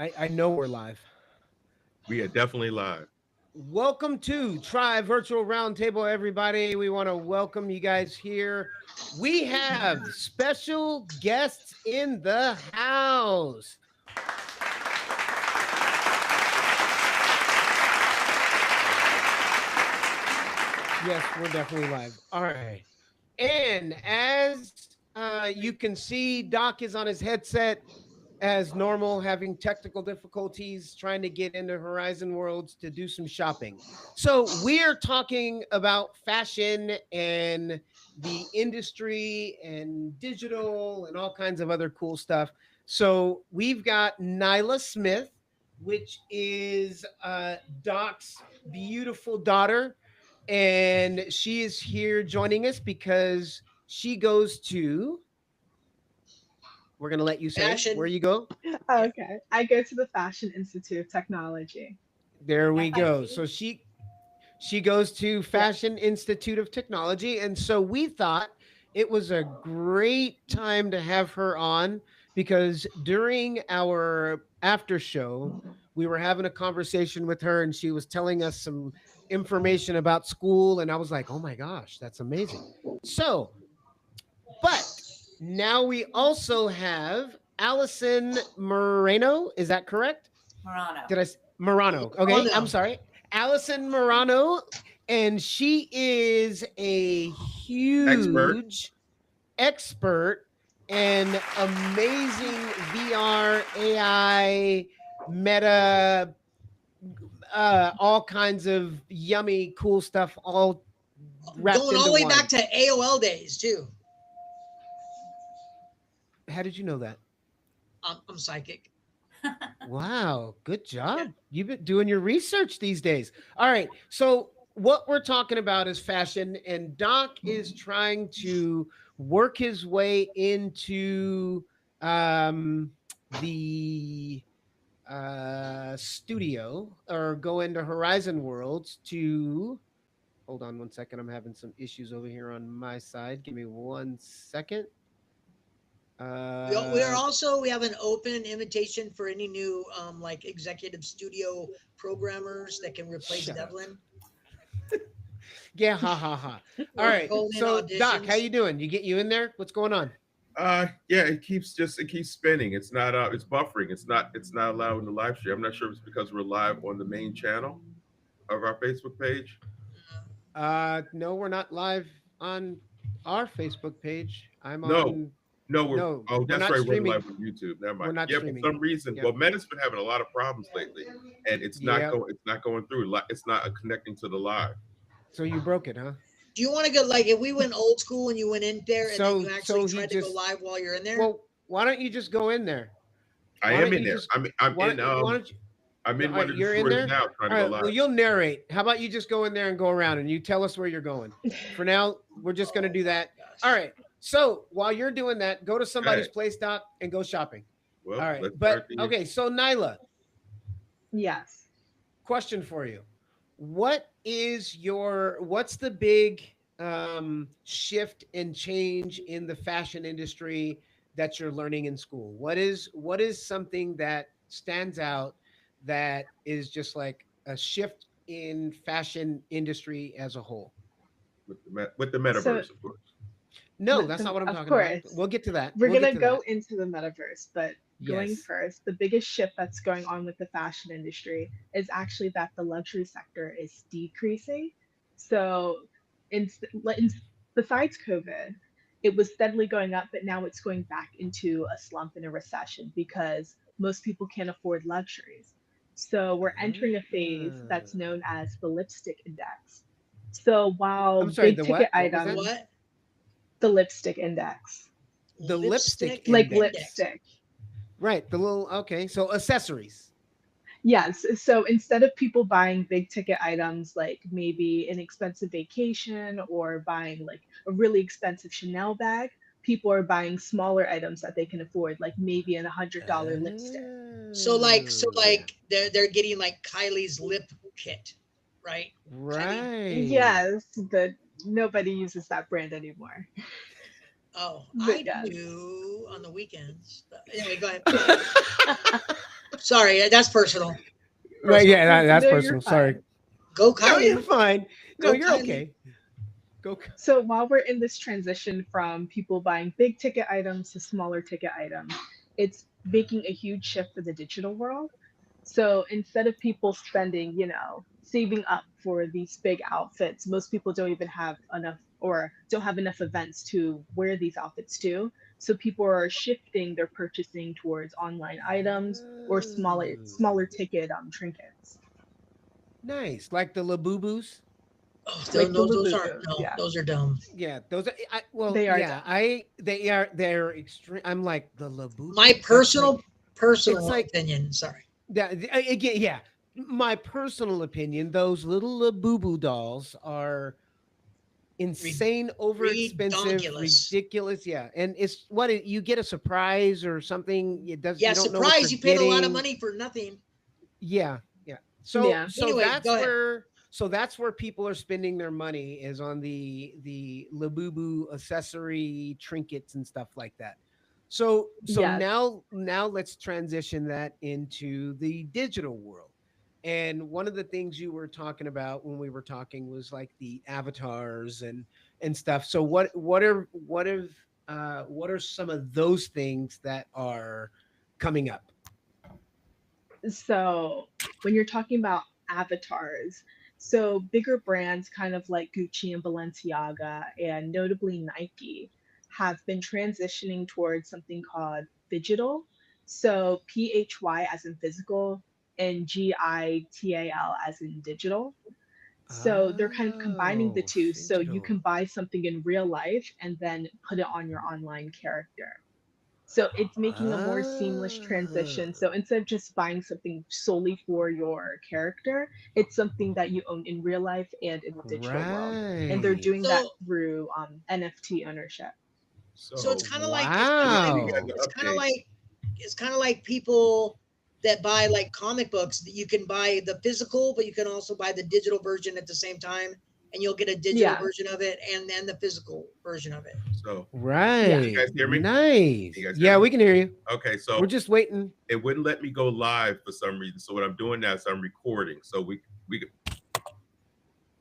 I know we're live. We are definitely live. Welcome to Tri Virtual Roundtable, everybody. We want to welcome you guys here. We have special guests in the house. Yes, we're definitely live. All right. And as you can see, Doc is on his headset as normal, having technical difficulties trying to get into Horizon Worlds to do some shopping. So we're talking about fashion and the industry and digital and all kinds of other cool stuff. So we've got Nyla Smith, which is Doc's beautiful daughter, and she is here joining us because she goes to, we're going to let you say where Fashion. you go. Yeah. Okay. I go to the Fashion Institute of Technology. There we go. FIT. So she goes to Yeah. Fashion Institute of Technology, and so we thought it was a great time to have her on because during our after show, we were having a conversation with her and she was telling us some information about school, and I was like, "Oh my gosh, that's amazing." So, but now we also have Allison Moreno. Is that correct? Morano. Did I Morano? Oh Okay, I'm no. sorry, Allison Morano, and she is a Expert. huge expert and amazing VR, AI, meta, all kinds of yummy, cool stuff, all wrapped Going all into the way back one. to AOL days too. How did you know that? I'm psychic. Wow, good Yeah. job. You've been doing your research these days. All right. So, what we're talking about is fashion, and Doc is trying to work his way into the studio or go into Horizon Worlds to. Hold on one second. I'm having some issues over here on my side. Give me 1 second. We are Uh, also we have an open invitation for any new like executive studio programmers that can replace Shut up. Devlin. Yeah, ha ha ha. All We're right. holding So Doc, how auditions. you doing? You in there? What's going on? Yeah, it keeps spinning. It's not it's buffering. It's not allowing the live stream. I'm not sure if it's because we're live on the main channel of our Facebook page. No, we're not live on our Facebook page. I'm No, on no, no, we're that's not right. We're streaming. live on YouTube. Never We're mind. not Yeah, for streaming. some reason, Yep. well, Meta's been having a lot of problems lately, and Yep. it's not going through. It's not connecting to the live. So you broke it, huh? Do you want to go like if we went old school and you went in there and then you actually So he tried to go just live while you're in there? well, why don't you just go in there? I Why am don't in you there. just why don't you I'm all in one right, of the you're in stores there? now trying to All go right, well live. you'll narrate. How about you just go in there and go around and you tell us where you're going? For now, we're just gonna Oh do my that. All gosh. right. So while you're doing that, go to somebody's Okay. place, Doc, and go shopping. All Well, right. let's But start the. okay, so Nyla, Yes. question for you. What's the big shift and change in the fashion industry that you're learning in school? What is something that stands out that is just like a shift in fashion industry as a whole? With the So, metaverse, of course. No, that's not what I'm of talking about. course, We'll get to that. we're We'll going get to to go that. into the metaverse, but going Yes. first, the biggest shift that's going on with the fashion industry is actually that the luxury sector is decreasing. So, in, besides COVID, it was steadily going up, but now it's going back into a slump and a recession because most people can't afford luxuries. So, we're entering a phase Ah. that's known as the lipstick index. So, while I'm sorry, big the ticket what? What was The that? items, what? the lipstick index, The lipstick Lipstick like index. index. lipstick. Right. The little okay. So accessories. Yes. So instead of people buying big ticket items like maybe an expensive vacation or buying like a really expensive Chanel bag, people are buying smaller items that they can afford, like maybe an $100 lipstick. Oh. They're getting like Kylie's lip kit, right? Kylie. Right. Yes, but nobody uses that brand anymore. Oh, But I yes. do on the weekends. But anyway, go ahead. Sorry, that's personal. Right, Personal. yeah, that's No, you're personal. Sorry. fine. Go No, you're Kylie. fine. No, Go you're Kylie. okay. Go. So while we're in this transition from people buying big ticket items to smaller ticket items, it's making a huge shift for the digital world. So instead of people spending, saving up for these big outfits, most people don't even have enough or don't have enough events to wear these outfits to. So people are shifting their purchasing towards online items or smaller Oh, ticket trinkets, nice. Like the Labubus. Oh, like the those aren't Labubus. no, Yes, those are dumb. Yeah, those are. Well, they are yeah, dumb. they're extreme. I'm like the My Labubu. That's like it's personal like opinion. Sorry. that again. Yeah, my personal opinion. Those little Labubu dolls are Re- insane, over expensive, redonkulous. ridiculous. Yeah, and it's what you get a surprise or something. It does. Yeah, You don't know what you're surprise! You paid a lot of getting. money for nothing. Yeah, yeah. So Yeah. so Anyway, that's go ahead. where people are spending their money is on the Labubu accessory trinkets and stuff like that. So Yes. now let's transition that into the digital world. And one of the things you were talking about when we were talking was like the avatars and stuff. So what are some of those things that are coming up? So when you're talking about avatars, so bigger brands kind of like Gucci and Balenciaga, and notably Nike, have been transitioning towards something called digital. So PHY as in physical and GITAL as in digital. So they're kind of combining the Oh, two. So you digital. can buy something in real life and then put it on your online character. So it's making a more seamless Ah, transition. So instead of just buying something solely for your character, it's something that you own in real life and in the digital world. And they're right. doing that So through NFT ownership. so it's So kind of like let me give you guys Wow. it's an kind of update. like it's kind of like people that buy like comic books that you can buy the physical, but you can also buy the digital version at the same time, and you'll get a digital Yes. version of it and then the physical version of it. So Yeah. you Right. guys hear me? Nice. You guys hear Yeah, me? we can hear you. Okay, We're so just waiting. it wouldn't let me go live for some reason. So what I'm doing now is I'm recording. So we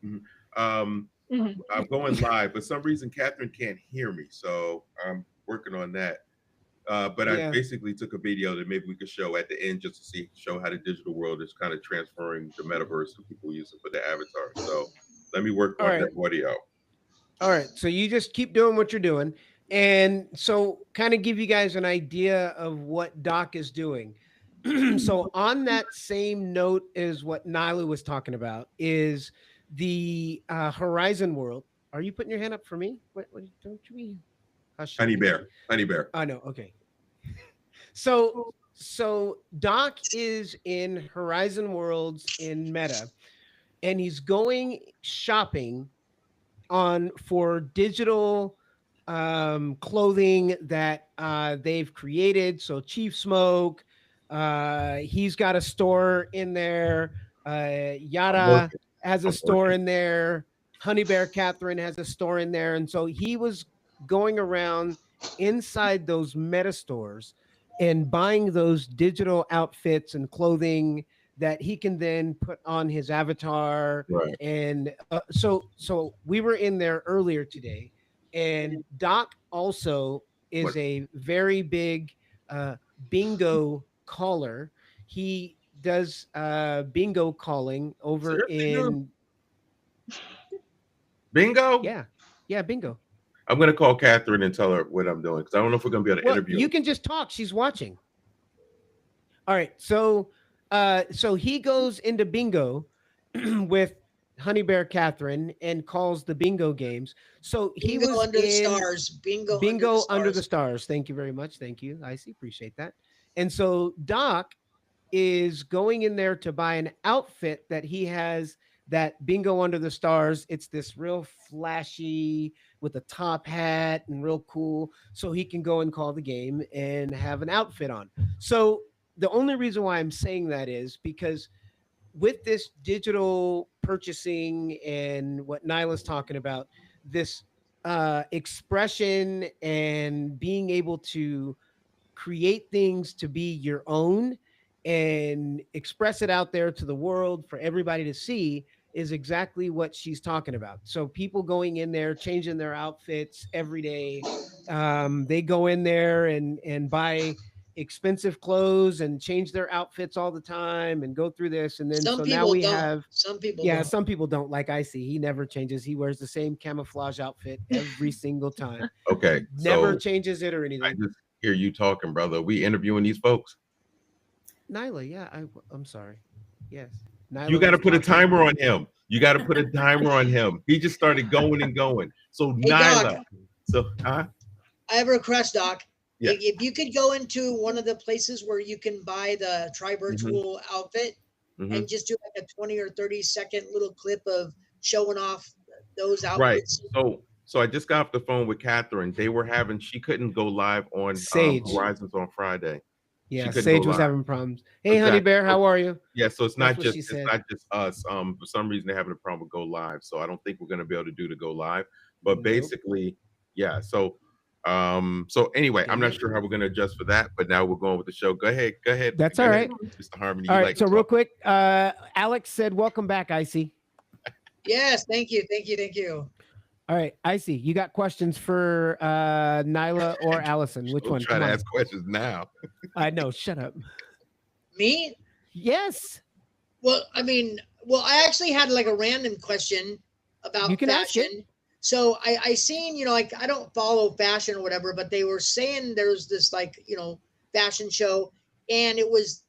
mhm. um Mhm. I'm going live, but some reason Catherine can't hear me. So I'm working on that. But I Yeah. basically took a video that maybe we could show at the end just to show how the digital world is kind of transferring the metaverse and people use it for their avatars. So let me work All on right. that audio. All right. So you just keep doing what you're doing. And so kind of give you guys an idea of what Doc is doing. So on that same note is what Nyla was talking about is the Horizon world. Are you putting your hand up for me? What don't you be Honey hushing? bear, honey bear. Oh no, okay. So Doc is in Horizon Worlds in Meta, and he's going shopping on for digital clothing that they've created. So Chief Smoke, he's got a store in there. I'm Yada working. has a I'm store working. in there. Honey Bear Catherine has a store in there, and so he was going around inside those meta stores and buying those digital outfits and clothing that he can then put on his avatar. Right. And so we were in there earlier today, and Doc also What? is a very big uh, bingo caller. He does bingo calling over Seriously, dude? in Bingo? yeah, yeah, bingo. I'm gonna call Catherine and tell her what I'm doing because I don't know if we're gonna be able to Well, interview you her. can just talk. She's watching. All right. So he goes into bingo with Honey Bear Catherine and calls the bingo games. So he Bingo was under the in stars. Bingo under the Bingo Under the stars. Stars. Thank you very much. Thank you. I see. Appreciate that. And so Doc is going in there to buy an outfit that he has that Bingo Under the Stars. It's this real flashy with a top hat and real cool. So he can go and call the game and have an outfit on. So the only reason why I'm saying that is because with this digital purchasing and what Nyla's talking about, this expression and being able to create things to be your own and express it out there to the world for everybody to see is exactly what she's talking about. So people going in there, changing their outfits every day. They go in there and buy expensive clothes and change their outfits all the time and go through this. And then Some so now people we don't. have, Some people yeah, don't. some people don't, like I see. He never changes. He wears the same camouflage outfit every single time. Okay, Never so changes it or I anything. just hear you talking, brother. We interviewing these folks. Nyla, yeah, I'm sorry. Yes. You Nyla got to was put a talking. timer on him. You got to put a timer on him. He just started going and going. So Hey, Doc, Nyla. So I have a request, Doc. Yeah. If you could go into one of the places where you can buy the Tri Virtual outfit and just do like a 20 or 30-second little clip of showing off those right. outfits. So I just got off the phone with Catherine. They were having, she couldn't go live on Sage. Horizons on Friday. Yeah, couldn't Sage go was live. having problems. Hey, honey bear, how are you? Yeah, so it's That's not what just she it's said. not just us. For some reason they're having a problem with go live. So I don't think we're gonna be able to do the go live. But Nope. basically, yeah. So anyway, I'm not sure how we're gonna adjust for that, but now we're going with the show. Go ahead. That's Go all ahead, right. Mr. Harmony. All You right, like so to real talk? quick, Alex said, welcome back, Icy. Yes, thank you. All right, Icy, you got questions for Nyla or Allison? Which Don't one? try Come to on. ask questions now. I know, shut up. Me? Yes. Well, I mean, I actually had like a random question about You can ask it. fashion. So I seen, like I don't follow fashion or whatever, but they were saying there was this like, fashion show, and it was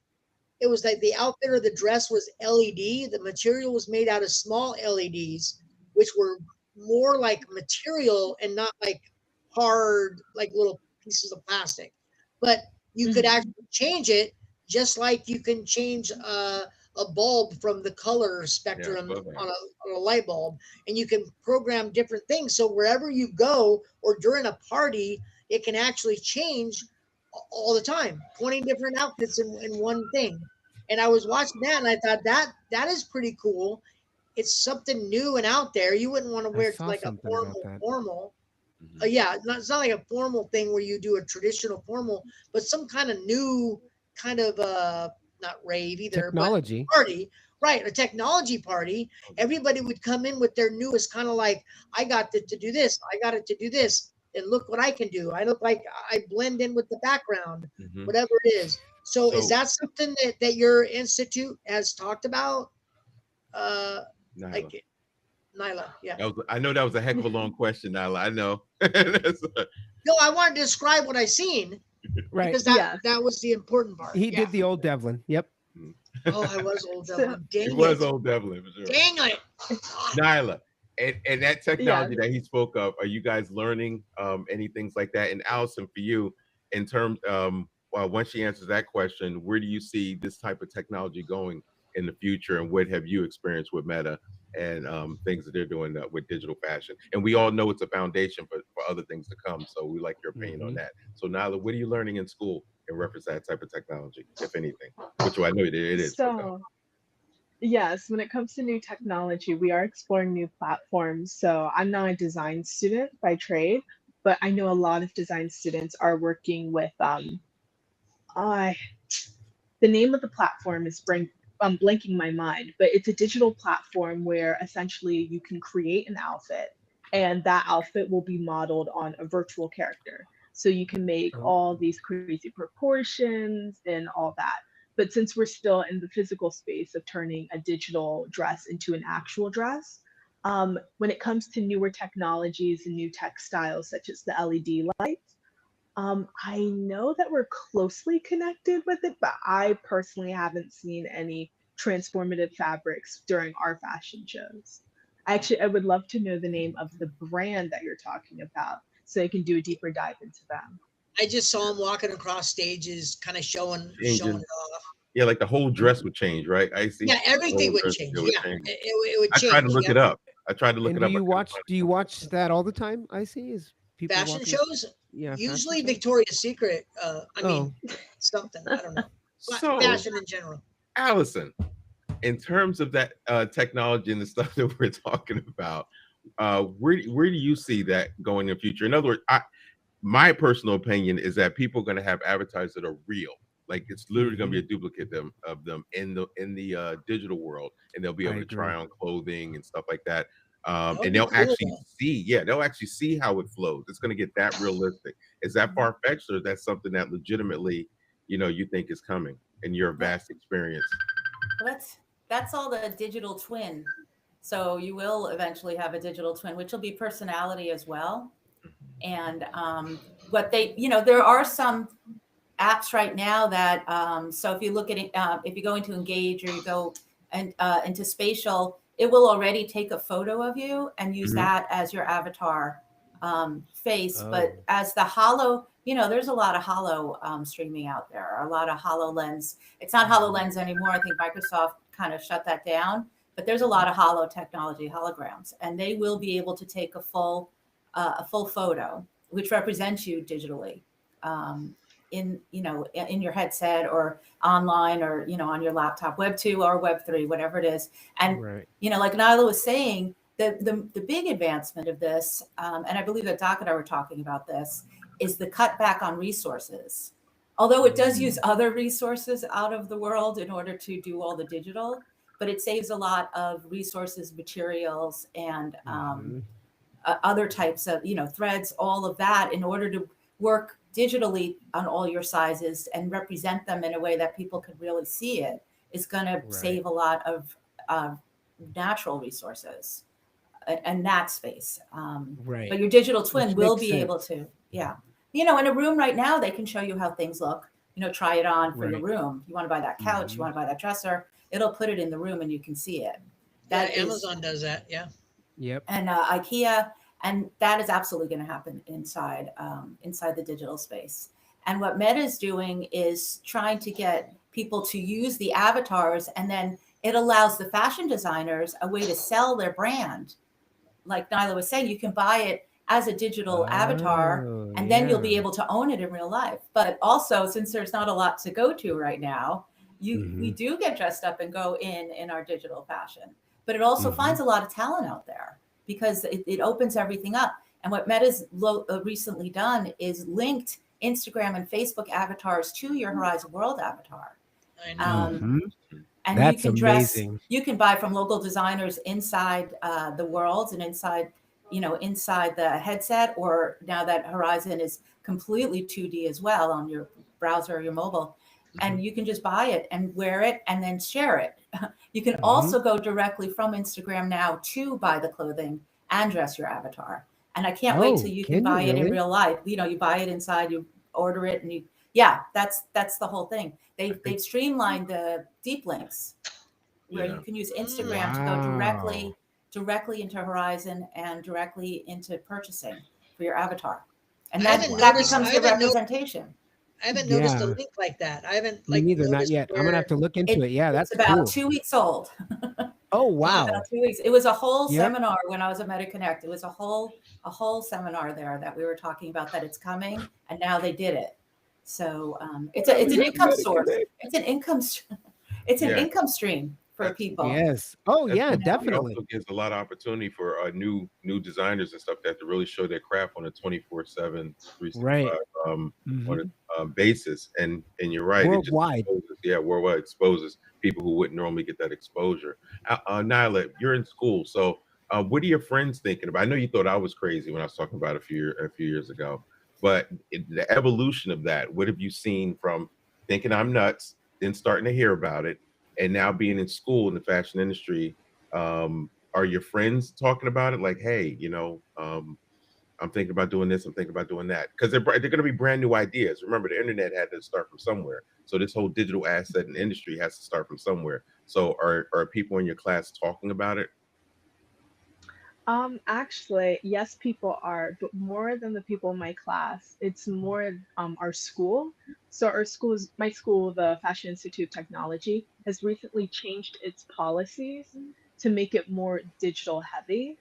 like the outfit or the dress was LED. The material was made out of small LEDs, which were more like material and not like hard, like little pieces of plastic. But you could actually change it just like you can change a bulb from the color spectrum on a light bulb, and you can program different things. So wherever you go or during a party, it can actually change all the time, 20 different outfits in one thing. And I was watching that and I thought that is pretty cool. It's something new and out there. You wouldn't want to wear it to like a formal. Yeah, it's not like a formal thing where you do a traditional formal, but some kind of new kind of not rave either, technology but party. Right, a technology party. Everybody would come in with their newest kind of like, I got it to do this, I got it to do this, and look what I can do. I look like I blend in with the background, whatever it is. So is that something that your institute has talked about? Nyla. Like Nyla, yeah. I know that was a heck of a long question, Nyla. I know. No, I wanted to describe what I seen. Right. Because that was the important part. He did the old Devlin. Yep. Oh, I was old Devlin. Dang it was old Devlin for sure. Dang it. Nyla, and that technology that he spoke of, are you guys learning any things like that? And Allison, for you, in terms once she answers that question, where do you see this type of technology going in the future, and what have you experienced with Meta and things that they're doing with digital fashion? And we all know it's a foundation for other things to come, so we like your opinion on that. So Nyla, what are you learning in school in reference to that type of technology, if anything? Which I know it is. So yes, when it comes to new technology, we are exploring new platforms. So I'm not a design student by trade, but I know a lot of design students are working with the name of the platform is blanking my mind, but it's a digital platform where essentially you can create an outfit and that outfit will be modeled on a virtual character. So you can make all these crazy proportions and all that. But since we're still in the physical space of turning a digital dress into an actual dress, when it comes to newer technologies and new textiles, such as the LED lights, I know that we're closely connected with it, but I personally haven't seen any transformative fabrics during our fashion shows. Actually, I would love to know the name of the brand that you're talking about so I can do a deeper dive into them. I just saw him walking across stages, kind of showing it off. Yeah, like the whole dress would change, right? I see. Yeah, everything would change. It would change. I tried to look it up. Do you watch that all the time? I see. Is people fashion shows? Yeah, usually Victoria's Secret. I mean, something. I don't know. So, fashion in general. Allison, in terms of that technology and the stuff that we're talking about, where do you see that going in the future? In other words, my personal opinion is that people are going to have avatars that are real. Like it's literally going to be a duplicate of them in the digital world, and they'll be able to try on clothing and stuff like that. And they'll actually see, they'll actually see how it flows. It's going to get that realistic. Is that far fetched, or is that something that legitimately, you think is coming in your vast experience? Well, that's all the digital twin. So you will eventually have a digital twin, which will be personality as well. And what they, there are some apps right now that, so if you look at it, if you go into Engage or you go into Spatial, it will already take a photo of you and use that as your avatar face. But as the Holo, there's a lot of Holo streaming out there, a lot of HoloLens. It's not HoloLens anymore. I think Microsoft kind of shut that down, but there's a lot of Holo technology, holograms, and they will be able to take a full photo, which represents you digitally, in your headset or online or on your laptop, Web 2 or Web 3, whatever it is. And like Nyla was saying, the big advancement of this, and I believe that Doc and I were talking about this, is the cutback on resources. Although it does use other resources out of the world in order to do all the digital, but it saves a lot of resources, materials, and other types of, threads, all of that, in order to work digitally on all your sizes and represent them in a way that people could really see it, is going to save a lot of natural resources and that space. But your digital twin will be able to, in a room right now, they can show you how things look, try it on for your room. You want to buy that couch, you want to buy that dresser, it'll put it in the room and you can see it. Amazon does that. Yeah. Yep. And IKEA, and that is absolutely going to happen inside the digital space. And what Meta is doing is trying to get people to use the avatars, and then it allows the fashion designers a way to sell their brand. Like Nyla was saying, you can buy it as a digital avatar, and then you'll be able to own it in real life. But also, since there's not a lot to go to right now, we do get dressed up and go in our digital fashion. But it also finds a lot of talent out there, because it opens everything up. And what Meta's recently done is linked Instagram and Facebook avatars to your Horizon World avatar. I know. And that's you can dress, amazing. you can buy from local designers inside the worlds and inside the headset, or now that Horizon is completely 2D as well on your browser or your mobile. And you can just buy it and wear it and then share it. You can also go directly from Instagram now to buy the clothing and dress your avatar. And I can't wait till you can buy it in real life. You buy it inside, you order it, and that's the whole thing. They've streamlined the deep links where you can use Instagram to go directly into Horizon and directly into purchasing for your avatar. And that becomes the representation. I haven't noticed a link like that. I haven't Me neither, not yet. I'm gonna have to look into it. Yeah, that's about cool. 2 weeks old. Oh wow! About 2 weeks. It was a whole seminar when I was at MetaConnect. It was a whole seminar there that we were talking about that it's coming, and now they did it. So it's an income source. It's an income stream for people. Yes. Oh yeah, definitely. It also gives a lot of opportunity for new designers and stuff that to really show their craft on a 24/7, 365 on a basis. And you're right. Worldwide. Worldwide exposes people who wouldn't normally get that exposure. Nyla, you're in school, so what are your friends thinking about? I know you thought I was crazy when I was talking about a few years ago, but the evolution of that, what have you seen from thinking I'm nuts, then starting to hear about it, and now being in school in the fashion industry? Are your friends talking about it? Like, hey, I'm thinking about doing this, I'm thinking about doing that, because they're going to be brand new ideas. Remember, the internet had to start from somewhere. So this whole digital asset and industry has to start from somewhere. So are people in your class talking about it? Actually, yes, people are, but more than the people in my class, it's more our school. So my school, the Fashion Institute of Technology, has recently changed its policies to make it more digital heavy.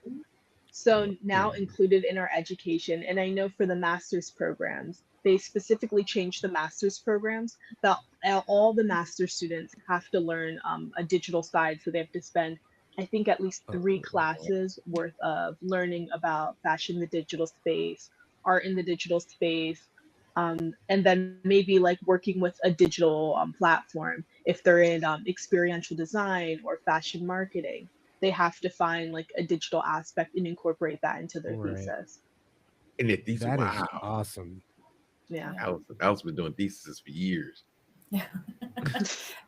So now included in our education, and I know for the master's programs, they specifically changed the master's programs that all the master's students have to learn a digital side. So they have to spend I think at least 3 classes worth of learning about fashion in the digital space, art in the digital space, and then maybe like working with a digital platform. If they're in experiential design or fashion marketing, they have to find like a digital aspect and incorporate that into their Right. thesis. And if these, That is wow, awesome. Yeah. Alice been doing theses for years. Yeah.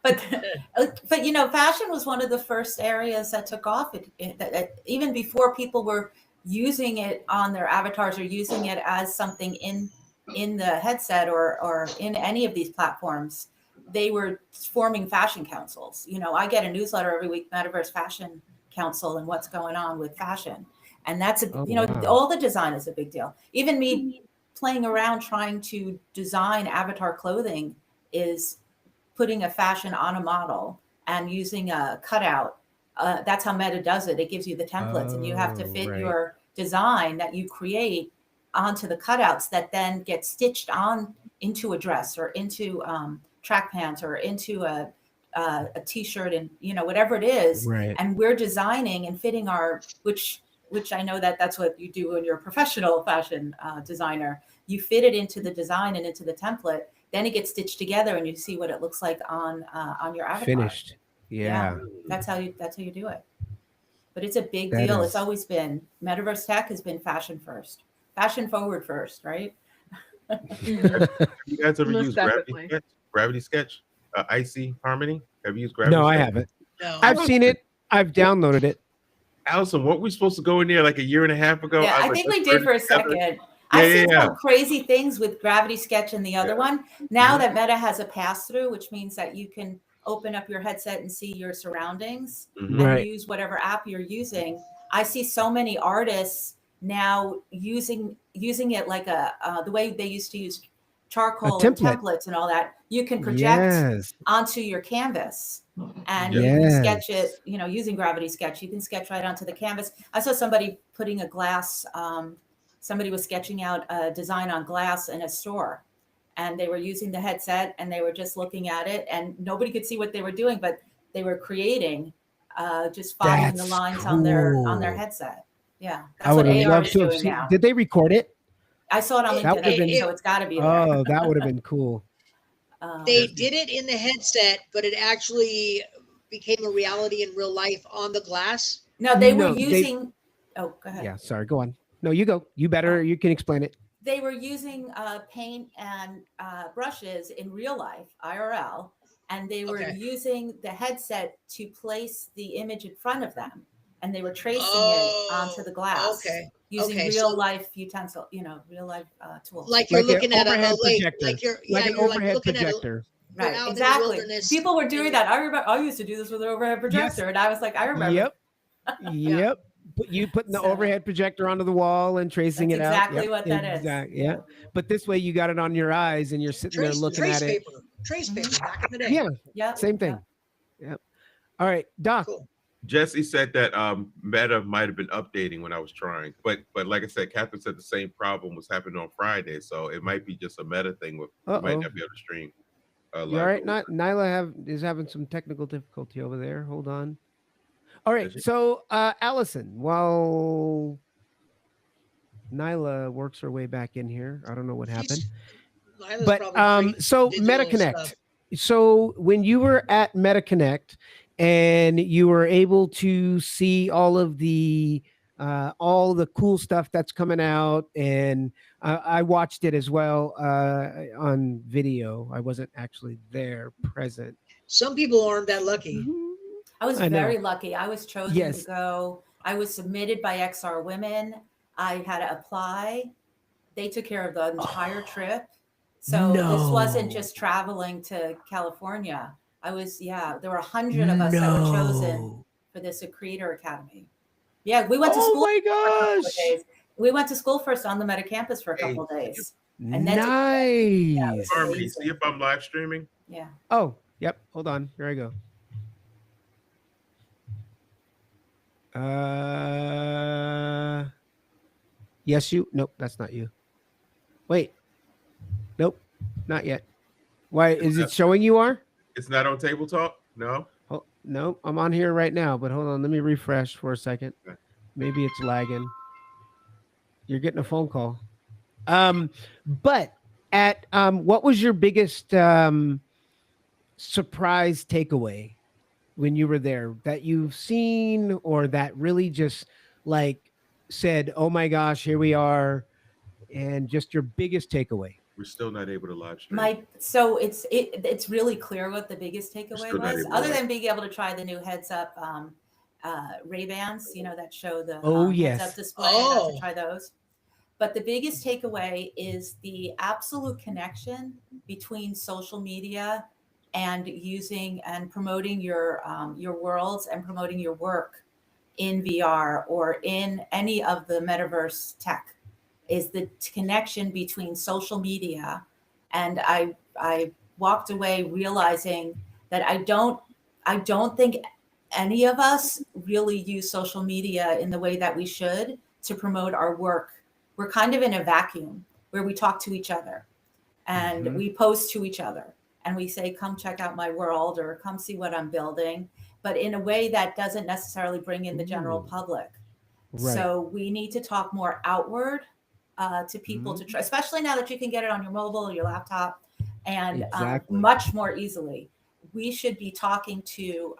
but you know, fashion was one of the first areas that took off. Even before people were using it on their avatars or using it as something in the headset or in any of these platforms, they were forming fashion councils. You know, I get a newsletter every week, Metaverse Fashion Council, and what's going on with fashion. And that's wow. all the design is a big deal. Even me playing around trying to design avatar clothing is putting a fashion on a model and using a cutout. That's how Meta does it. It gives you the templates, and you have to fit your design that you create onto the cutouts that then get stitched on into a dress or into track pants or into a t-shirt, and you know, whatever it is. Right. And we're designing and fitting our, which I know that's what you do when you're a professional fashion designer. You fit it into the design and into the template. Then it gets stitched together, and you see what it looks like on your avatar. Finished. Yeah. That's how you do it. But it's a big deal. It's always been, Metaverse tech has been fashion first, fashion forward first, right? Have you guys ever Most used definitely. Gravity Sketch? Icy Harmony? Have you used Gravity No, Sketch? I haven't. No. I've seen it. I've downloaded it. Allison, weren't we supposed to go in there like a year and a half ago? Yeah, I was think like, we did for a second. Yeah, I've seen yeah. some crazy things with Gravity Sketch and the other one. Now that Meta has a pass-through, which means that you can open up your headset and see your surroundings and Right. use whatever app you're using. I see so many artists now using it like the way they used to use charcoal and template. templates and all that. You can project Yes. onto your canvas, and Yes. you can sketch it, you know, using Gravity Sketch. You can sketch right onto the canvas. I saw somebody putting a glass, somebody was sketching out a design on glass in a store, and they were using the headset and they were just looking at it, and nobody could see what they were doing, but they were creating, just following the That's lines on their cool. headset. Yeah, I that's what would have AR loved is to have doing seen. now. Did they record it? I saw it on That LinkedIn, would've been- so it's got to be there. Oh, that would have been cool. They did it in the headset, but it actually became a reality in real life on the glass. No, they No, were they- using. Oh, go ahead. Yeah, sorry. Go on. No, you go. You better. You can explain it. They were using paint and brushes in real life, IRL, and they were Okay. using the headset to place the image in front of them, and they were tracing Oh, it onto the glass okay. using Okay, real so- life utensil, real life tools. Like you're Like an looking at a overhead lake, projector. like you're Like an you're overhead looking projector. You're Right, out in the exactly. wilderness People were doing and- that. I remember I used to do this with an overhead projector, and I was like, I remember. Yep. Yep. You putting the So- overhead projector onto the wall and tracing That's it out. exactly Yep, what that is. Yeah. But this way you got it on your eyes and you're sitting there looking trace at it. paper. Trace paper back in the day. Yeah. Yep. Same thing. Yep. All right, Doc. Cool. Jesse said that Meta might have been updating when I was trying, but like I said, Catherine said the same problem was happening on Friday, so it might be just a Meta thing. You might not be able to stream. You live all right? over. Nyla is having some technical difficulty over there. Hold on. All right. Is she? So, Allison, while Nyla works her way back in here, I don't know what happened. Nyla's But probably so digital MetaConnect. stuff. So when you were at MetaConnect and you were able to see all the cool stuff that's coming out, and I watched it as well on video. I wasn't actually there present. Some people aren't that lucky. I was I know. very lucky. I was chosen Yes. to go. I was submitted by XR Women. I had to apply. They took care of the entire trip. So this wasn't No. just traveling to California. There were 100 of us that were chosen No. for this Creator Academy. Yeah, we went to school. Oh my for a couple of gosh. days. We went to school first on the Meta campus for a couple of days. And then Nice. Harmony, see if I'm live streaming. Yeah. Oh, yep. Hold on. Here I go. Yes, you. Nope, that's not you. Wait. Nope, not yet. Why is it showing you are? It's not on Table Talk. No. Nope, I'm on here right now, but hold on, let me refresh for a second. Okay. Maybe it's lagging. You're getting a phone call. But at what was your biggest surprise takeaway when you were there that you've seen or that really just like said, "Oh my gosh, here we are," and just your biggest takeaway? We're still not able to live stream. So it's really clear what the biggest takeaway still not was, able to other live. than being able to try the new heads up Ray-Bans, that show the Oh, heads yes. up display. I got Oh. to try those. But the biggest takeaway is the absolute connection between social media and using and promoting your worlds and promoting your work in VR or in any of the metaverse tech, is the connection between social media. And I walked away realizing that I don't think any of us really use social media in the way that we should to promote our work. We're kind of in a vacuum where we talk to each other and Mhm. we post to each other and we say, come check out my world or come see what I'm building, but in a way that doesn't necessarily bring in the general Ooh. public. Right. So we need to talk more outward to people to try, especially now that you can get it on your mobile or your laptop and Exactly. much more easily. We should be talking to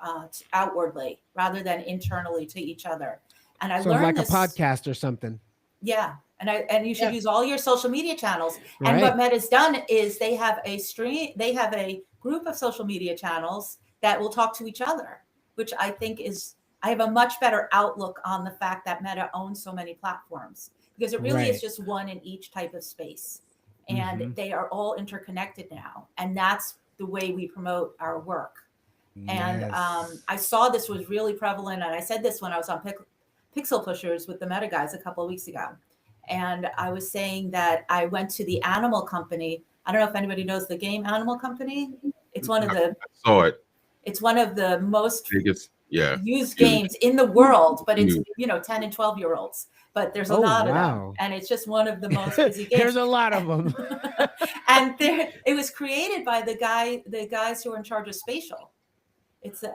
outwardly rather than internally to each other. And I So learned like this. a podcast or something. Yeah. And you should Yeah. use all your social media channels. Right. And what Meta's done is they have a group of social media channels that will talk to each other, which I think I have a much better outlook on the fact that Meta owns so many platforms, because it really is Right. just one in each type of space. And Mhm. they are all interconnected now. And that's the way we promote our work. And Yes. I saw this was really prevalent. And I said this when I was on Pixel Pushers with the Meta guys a couple of weeks ago. And I was saying that I went to the Animal Company. I don't know if anybody knows the game Animal Company. It's one of I the saw it. it's one of the most Biggest, yeah. used Huge. games in the world, but it's Huge. 10 and 12-year-olds. But there's a Oh, lot of them, wow. and it's just one of the most busy games. There's a lot of them. And it was created by the guys who are in charge of spatial. It's they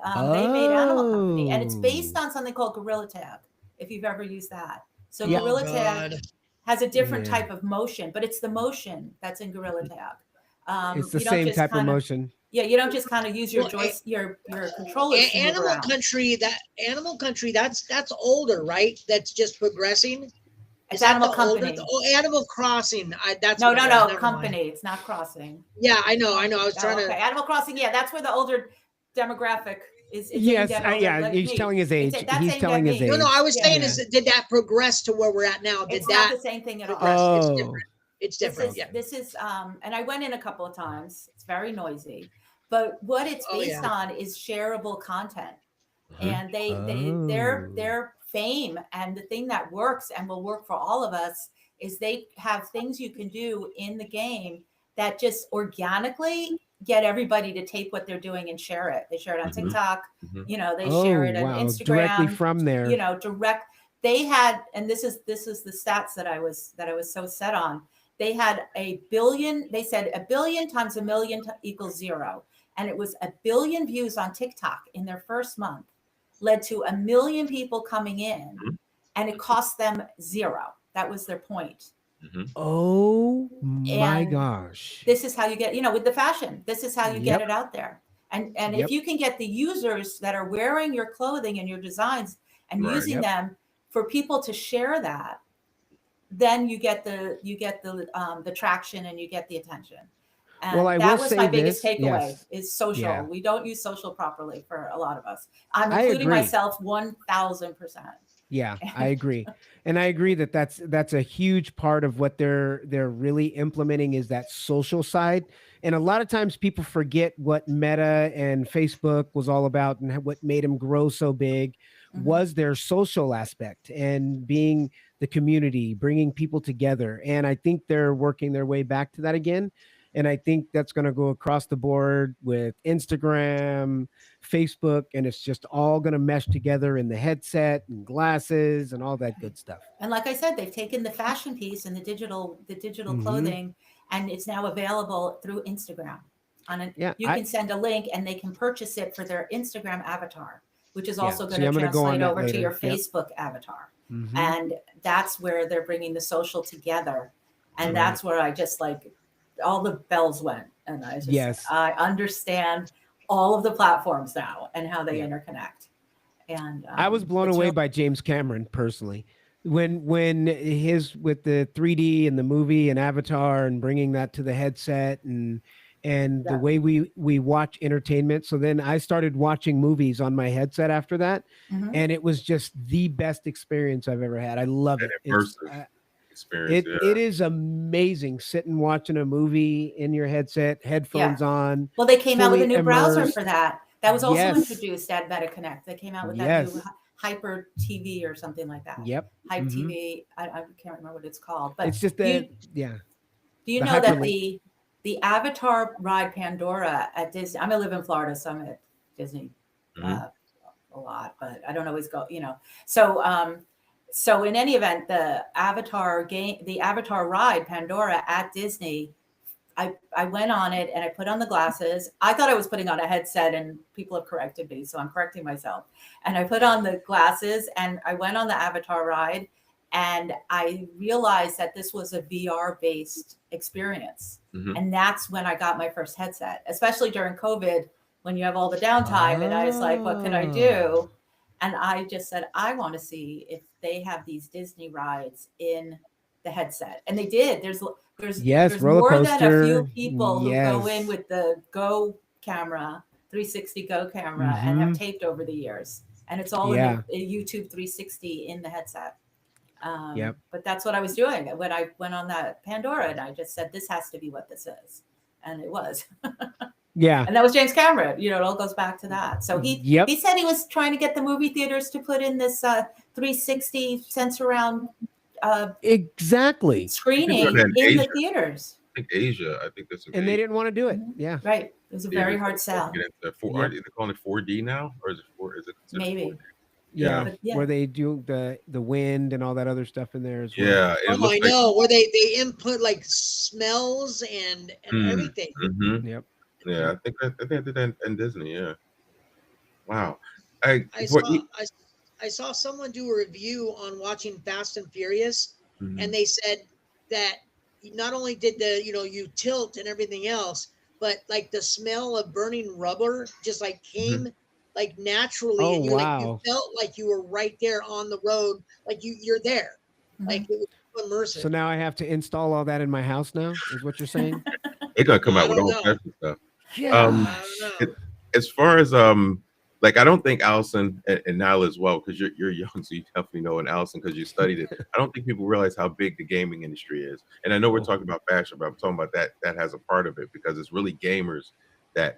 made Animal Company, and it's based on something called Gorilla Tag, if you've ever used that. So Yeah. Gorilla Tag God. has a different Yeah. type of motion, but it's the motion that's in Gorilla Tag. It's the you don't same just type of kind motion. Yeah, you don't just kind of use your Well, joystick, your controllers to move Animal around. Country, that's older, right? That's just progressing. It's Is that Animal the older? Company. Oh, Animal Crossing. That's No, what no, it was. no, Never Company. mind. It's not Crossing. Yeah, I know. I was Oh, trying okay. to. Animal Crossing. Yeah, that's where the older demographic is. It's Yes, aimed at older, yeah, like he's me. telling his age. That's He's aimed telling at his me. age. No, I was Yeah. saying Yeah. did that progress to where we're at now? Did It's that not the same thing at all. progress? It's Oh, different. It's different. Yeah. This is and I went in a couple of times. It's very noisy, but what it's Oh, based yeah. on is shareable content. Mhm. And Oh. their fame and the thing that works and will work for all of us is they have things you can do in the game that just organically get everybody to tape what they're doing and share it. They share it on Mhm. TikTok, Mhm. they Oh, share it on wow. Directly Instagram, from there. direct. They had, and this is the stats that I was so set on. They had a billion. They said 1 billion times 1 million equals 0, and it was 1 billion views on TikTok in their first month, led to 1 million people coming in, Mhm. and it cost them 0. That was their point. Mhm. Oh my And gosh. this is how you get, with the fashion. This is how you get Yep. it out there. And Yep. if you can get the users that are wearing your clothing and your designs and Right. using Yep. them for people to share that, then you get the traction and you get the attention. And Well, I that will was say my biggest this. takeaway Yes. is social. Yeah. We don't use social properly for a lot of us. I'm I including agree. myself 1000%. Yeah, I agree. And I agree that that's a huge part of what they're really implementing is that social side. And a lot of times people forget what Meta and Facebook was all about and what made them grow so big Mhm. was their social aspect and being the community, bringing people together. And I think they're working their way back to that again. And I think that's going to go across the board with Instagram, Facebook, and it's just all going to mesh together in the headset and glasses and all that good stuff. And like I said, they've taken the fashion piece and the digital Mhm. clothing, and it's now available through Instagram. You can send a link and they can purchase it for their Instagram avatar, which is also going I'm to gonna go on translate that over to later. your Yep. Facebook avatar. Mhm. And that's where they're bringing the social together. And that's where I just like all the bells went. And I just, I understand all of the platforms now and how they interconnect. And I was blown away by James Cameron personally. When his with the 3D and the movie and Avatar and bringing that to the headset and the way we watch entertainment. So then I started watching movies on my headset after that, and it was just the best experience I've ever had. I love it. Experience. It is amazing sitting watching a movie in your headset, headphones on. Well, they came out with a new browser immersed. for that. That was also introduced at MetaConnect. They came out with that new Hyper TV or something like that. Yep. Hype TV. I can't remember what it's called, but it's just that. Do you know that the Avatar ride Pandora at Disney? I live in Florida, so I'm at Disney a lot, but I don't always go. So in any event, the Avatar ride Pandora at Disney. I went on it and I put on the glasses. I thought I was putting on a headset and people have corrected me. So I'm correcting myself. And I put on the glasses and I went on the Avatar ride and I realized that this was a VR based experience. And that's when I got my first headset, especially during COVID, when you have all the downtime. And I was like, what can I do? And I just said, I want to see if they have these Disney rides in the headset. And they did. There's more than a few people who go in with the Go camera, 360 Go camera, and have taped over the years. And it's all in a YouTube 360 in the headset. But that's what I was doing when I went on that Pandora, and I just said, this has to be what this is. And it was. And that was James Cameron. It all goes back to that. So he said he was trying to get the movie theaters to put in this 360 sense around screening in the theaters. I think Asia. I think that's and they didn't want to do it. Right. It was a very hard sell. Are they calling it 4D now, or is it maybe 4D? Where they do the wind and all that other stuff in there as well. Yeah. I know where they input like smells and everything. Yep. Yeah, I think I did that in Disney. Yeah. Wow. I saw someone do a review on watching Fast and Furious, and they said that not only did you tilt and everything else, but like the smell of burning rubber just like came like naturally, and you felt like you were right there on the road, like you're there, like it was immersive. So now I have to install all that in my house now, is what you're saying? They're gonna come out with all kinds of stuff. Yeah. As far as like I don't think Allison and Nyla as well, because you're young, so you definitely know, and Allison because you studied it. I don't think people realize how big the gaming industry is. And I know we're talking about fashion, but I'm talking about that has a part of it, because it's really gamers that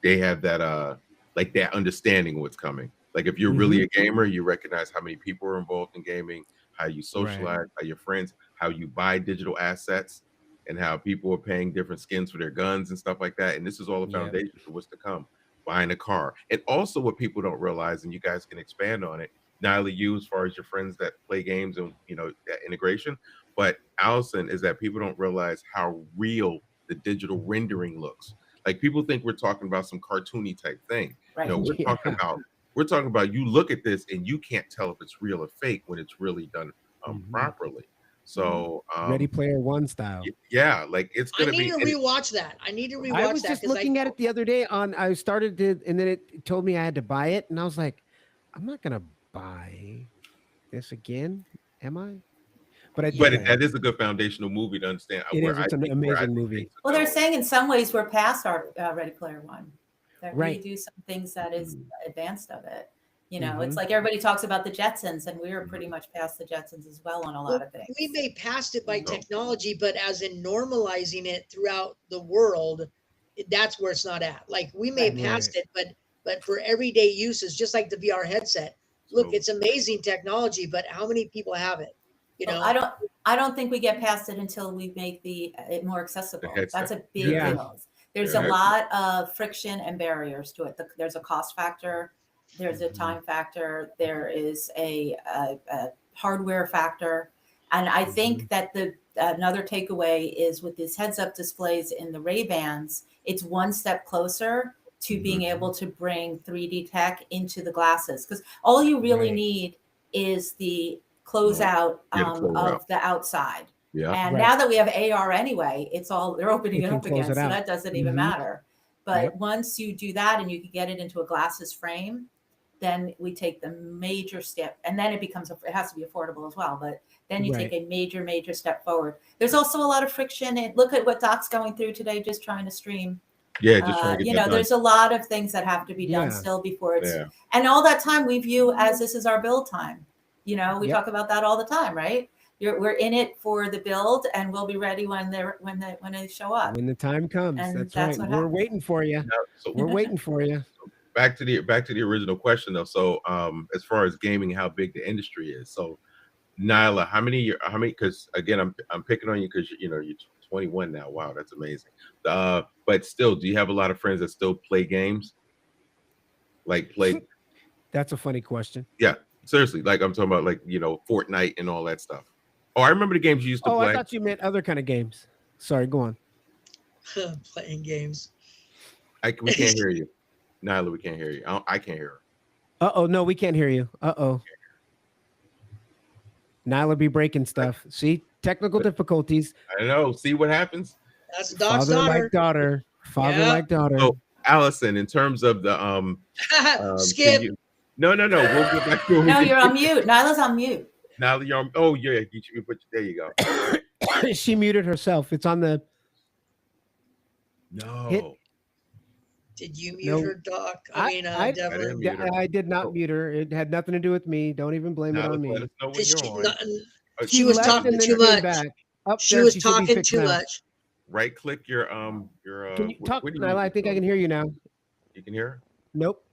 they have that like that understanding of what's coming. Like if you're really a gamer, you recognize how many people are involved in gaming, how you socialize, how your friends, how you buy digital assets, and how people are paying different skins for their guns and stuff like that. And this is all the foundation for what's to come. Buying a car. And also what people don't realize, and you guys can expand on it, Nyla, you as far as your friends that play games and that integration, but Allison, is that people don't realize how real the digital rendering looks. Like people think we're talking about some cartoony type thing. Right. We're talking about you look at this and you can't tell if it's real or fake when it's really done properly. So Ready Player One style. Yeah, like it's gonna be. I need to rewatch that. I was just looking at it the other day I started to, and then it told me I had to buy it, and I was like, I'm not gonna buy this again, am I? But that is a good foundational movie to understand. It's an amazing movie. Well, they're saying in some ways we're past our Ready Player One. That we do some things that is advanced of it. It's like everybody talks about the Jetsons, and we're pretty much past the Jetsons as well on a lot of things. We may past it by technology, but as in normalizing it throughout the world, that's where it's not at. Like we may past it, but for everyday uses, just like the VR headset. Look, it's amazing technology, but how many people have it? Well, I don't think we get past it until we make it more accessible. That's a big deal. There's a lot of friction and barriers to it. There's a cost factor. There's a time factor. There is a hardware factor. And I think that another takeaway is with these heads-up displays in the Ray-Bans, it's one step closer to being able to bring 3D tech into the glasses, because all you really need is the closeout of the outside. Yeah. And now that we have AR anyway, it's all, they're opening it up again, so that doesn't even matter. But once you do that and you can get it into a glasses frame, then we take the major step, and then it becomes, it has to be affordable as well, but then you take a major step forward. There's also a lot of friction. And look at what Doc's going through today, just trying to stream. Yeah, just trying to get you know, there's a lot of things that have to be done still before it's, and all that time we view as this is our build time. You know, we talk about that all the time, right? We're in it for the build, and we'll be ready when they show up. When the time comes, And that's right. We're waiting for you. So we're waiting for you. Back to the original question though. So as far as gaming, how big the industry is. So Nyla, how many? Because again, I'm picking on you because you're 21 now. Wow, that's amazing. But still, do you have a lot of friends that still play games? Like play? That's a funny question. Yeah, seriously. Like I'm talking about, like Fortnite and all that stuff. Oh, I remember the games you used to play. I thought you meant other kind of games. Sorry, go on. Playing games. We can't hear you, Nyla. We can't hear you. I can't hear her. No, we can't hear you. Nyla be breaking stuff. See, technical difficulties. I know. See what happens? That's Doc's father like daughter. Father like daughter. So, Allison, in terms of the skip. No. We'll get back to it. No, you're on mute. Nyla's on mute. Nyla, you're on. Oh yeah, there you go. She muted herself. It's on the. No. Did you mute her, Doc? I did not mute her. It had nothing to do with me. Don't even blame it on me. She was talking too much. She was talking too much. Right click your Can you talk, Nyla? I think I can hear you now. You can hear her? Nope.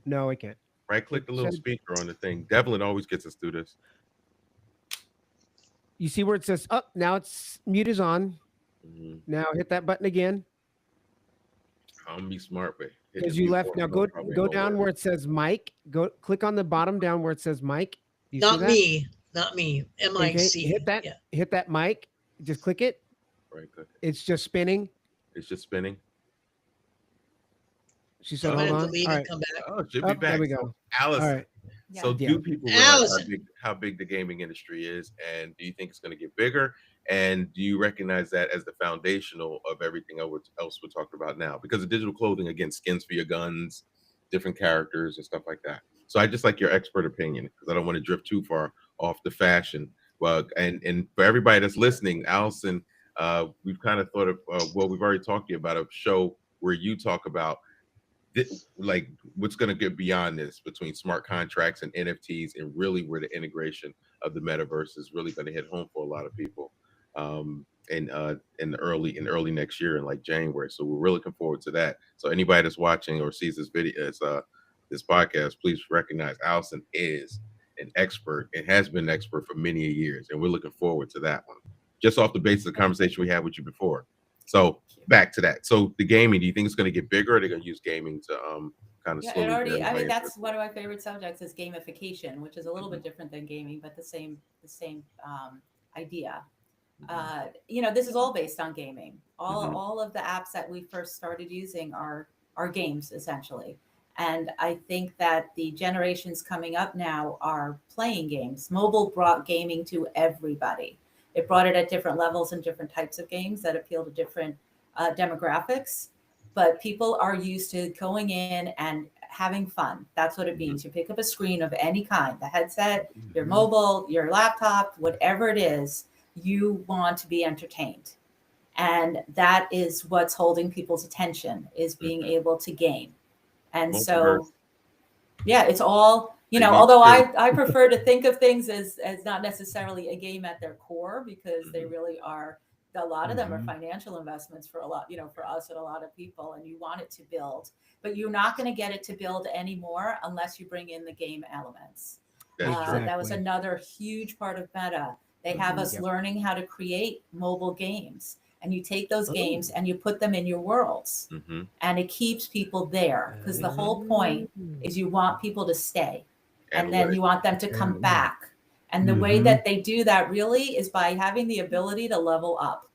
No, I can't. Right click the little speaker on the thing. Devlin always gets us through this. You see where it says up? Now it's mute is on. Now hit that button again. I'm be smart, but because you left. Now go down where it says mic. Go click on the bottom down where it says mic. Not me. M-I-C. Hit that. Yeah. Hit that mic. Just click it. Right click. It's just spinning. It's just spinning. She said, "Hold on." All right. Come back. Oh, should be back. There we go. So, Allison. All right. So do people realize how big the gaming industry is, and do you think it's going to get bigger? And do you recognize that as the foundational of everything else we're talking about now? Because of digital clothing, again, skins for your guns, different characters and stuff like that. So I just like your expert opinion, because I don't want to drift too far off the fashion. Well, and for everybody that's listening, Allison, we've kind of thought of, we've already talked to you about a show where you talk about like what's going to get beyond this between smart contracts and NFTs, and really where the integration of the metaverse is really going to hit home for a lot of people in early next year in like January. So we're really looking forward to that. So anybody that's watching or sees this video, this podcast, please recognize Allison is an expert and has been an expert for many years, and we're looking forward to that one. Just off the basis of the conversation we had with you before. So back to that. So the gaming, do you think it's going to get bigger, or are they going to use gaming to kind of slowly? I mean, that's one of my favorite subjects is gamification, which is a little bit different than gaming, but the same idea. This is all based on gaming. All of the apps that we first started using are games essentially. And I think that the generations coming up now are playing games. Mobile brought gaming to everybody. It brought it at different levels and different types of games that appeal to different demographics. But people are used to going in and having fun. That's what it means. You pick up a screen of any kind, the headset, your mobile, your laptop, whatever it is, you want to be entertained. And that is what's holding people's attention, is being able to game. And so, yeah, it's all, although I prefer to think of things as not necessarily a game at their core, because they really are, a lot of them are financial investments for a lot, for us and a lot of people, and you want it to build, but you're not going to get it to build anymore unless you bring in the game elements. That was another huge part of Meta. They have us learning how to create mobile games. And you take those games and you put them in your worlds, and it keeps people there, because the whole point is you want people to stay, and then you want them to come back. And the way that they do that really is by having the ability to level up.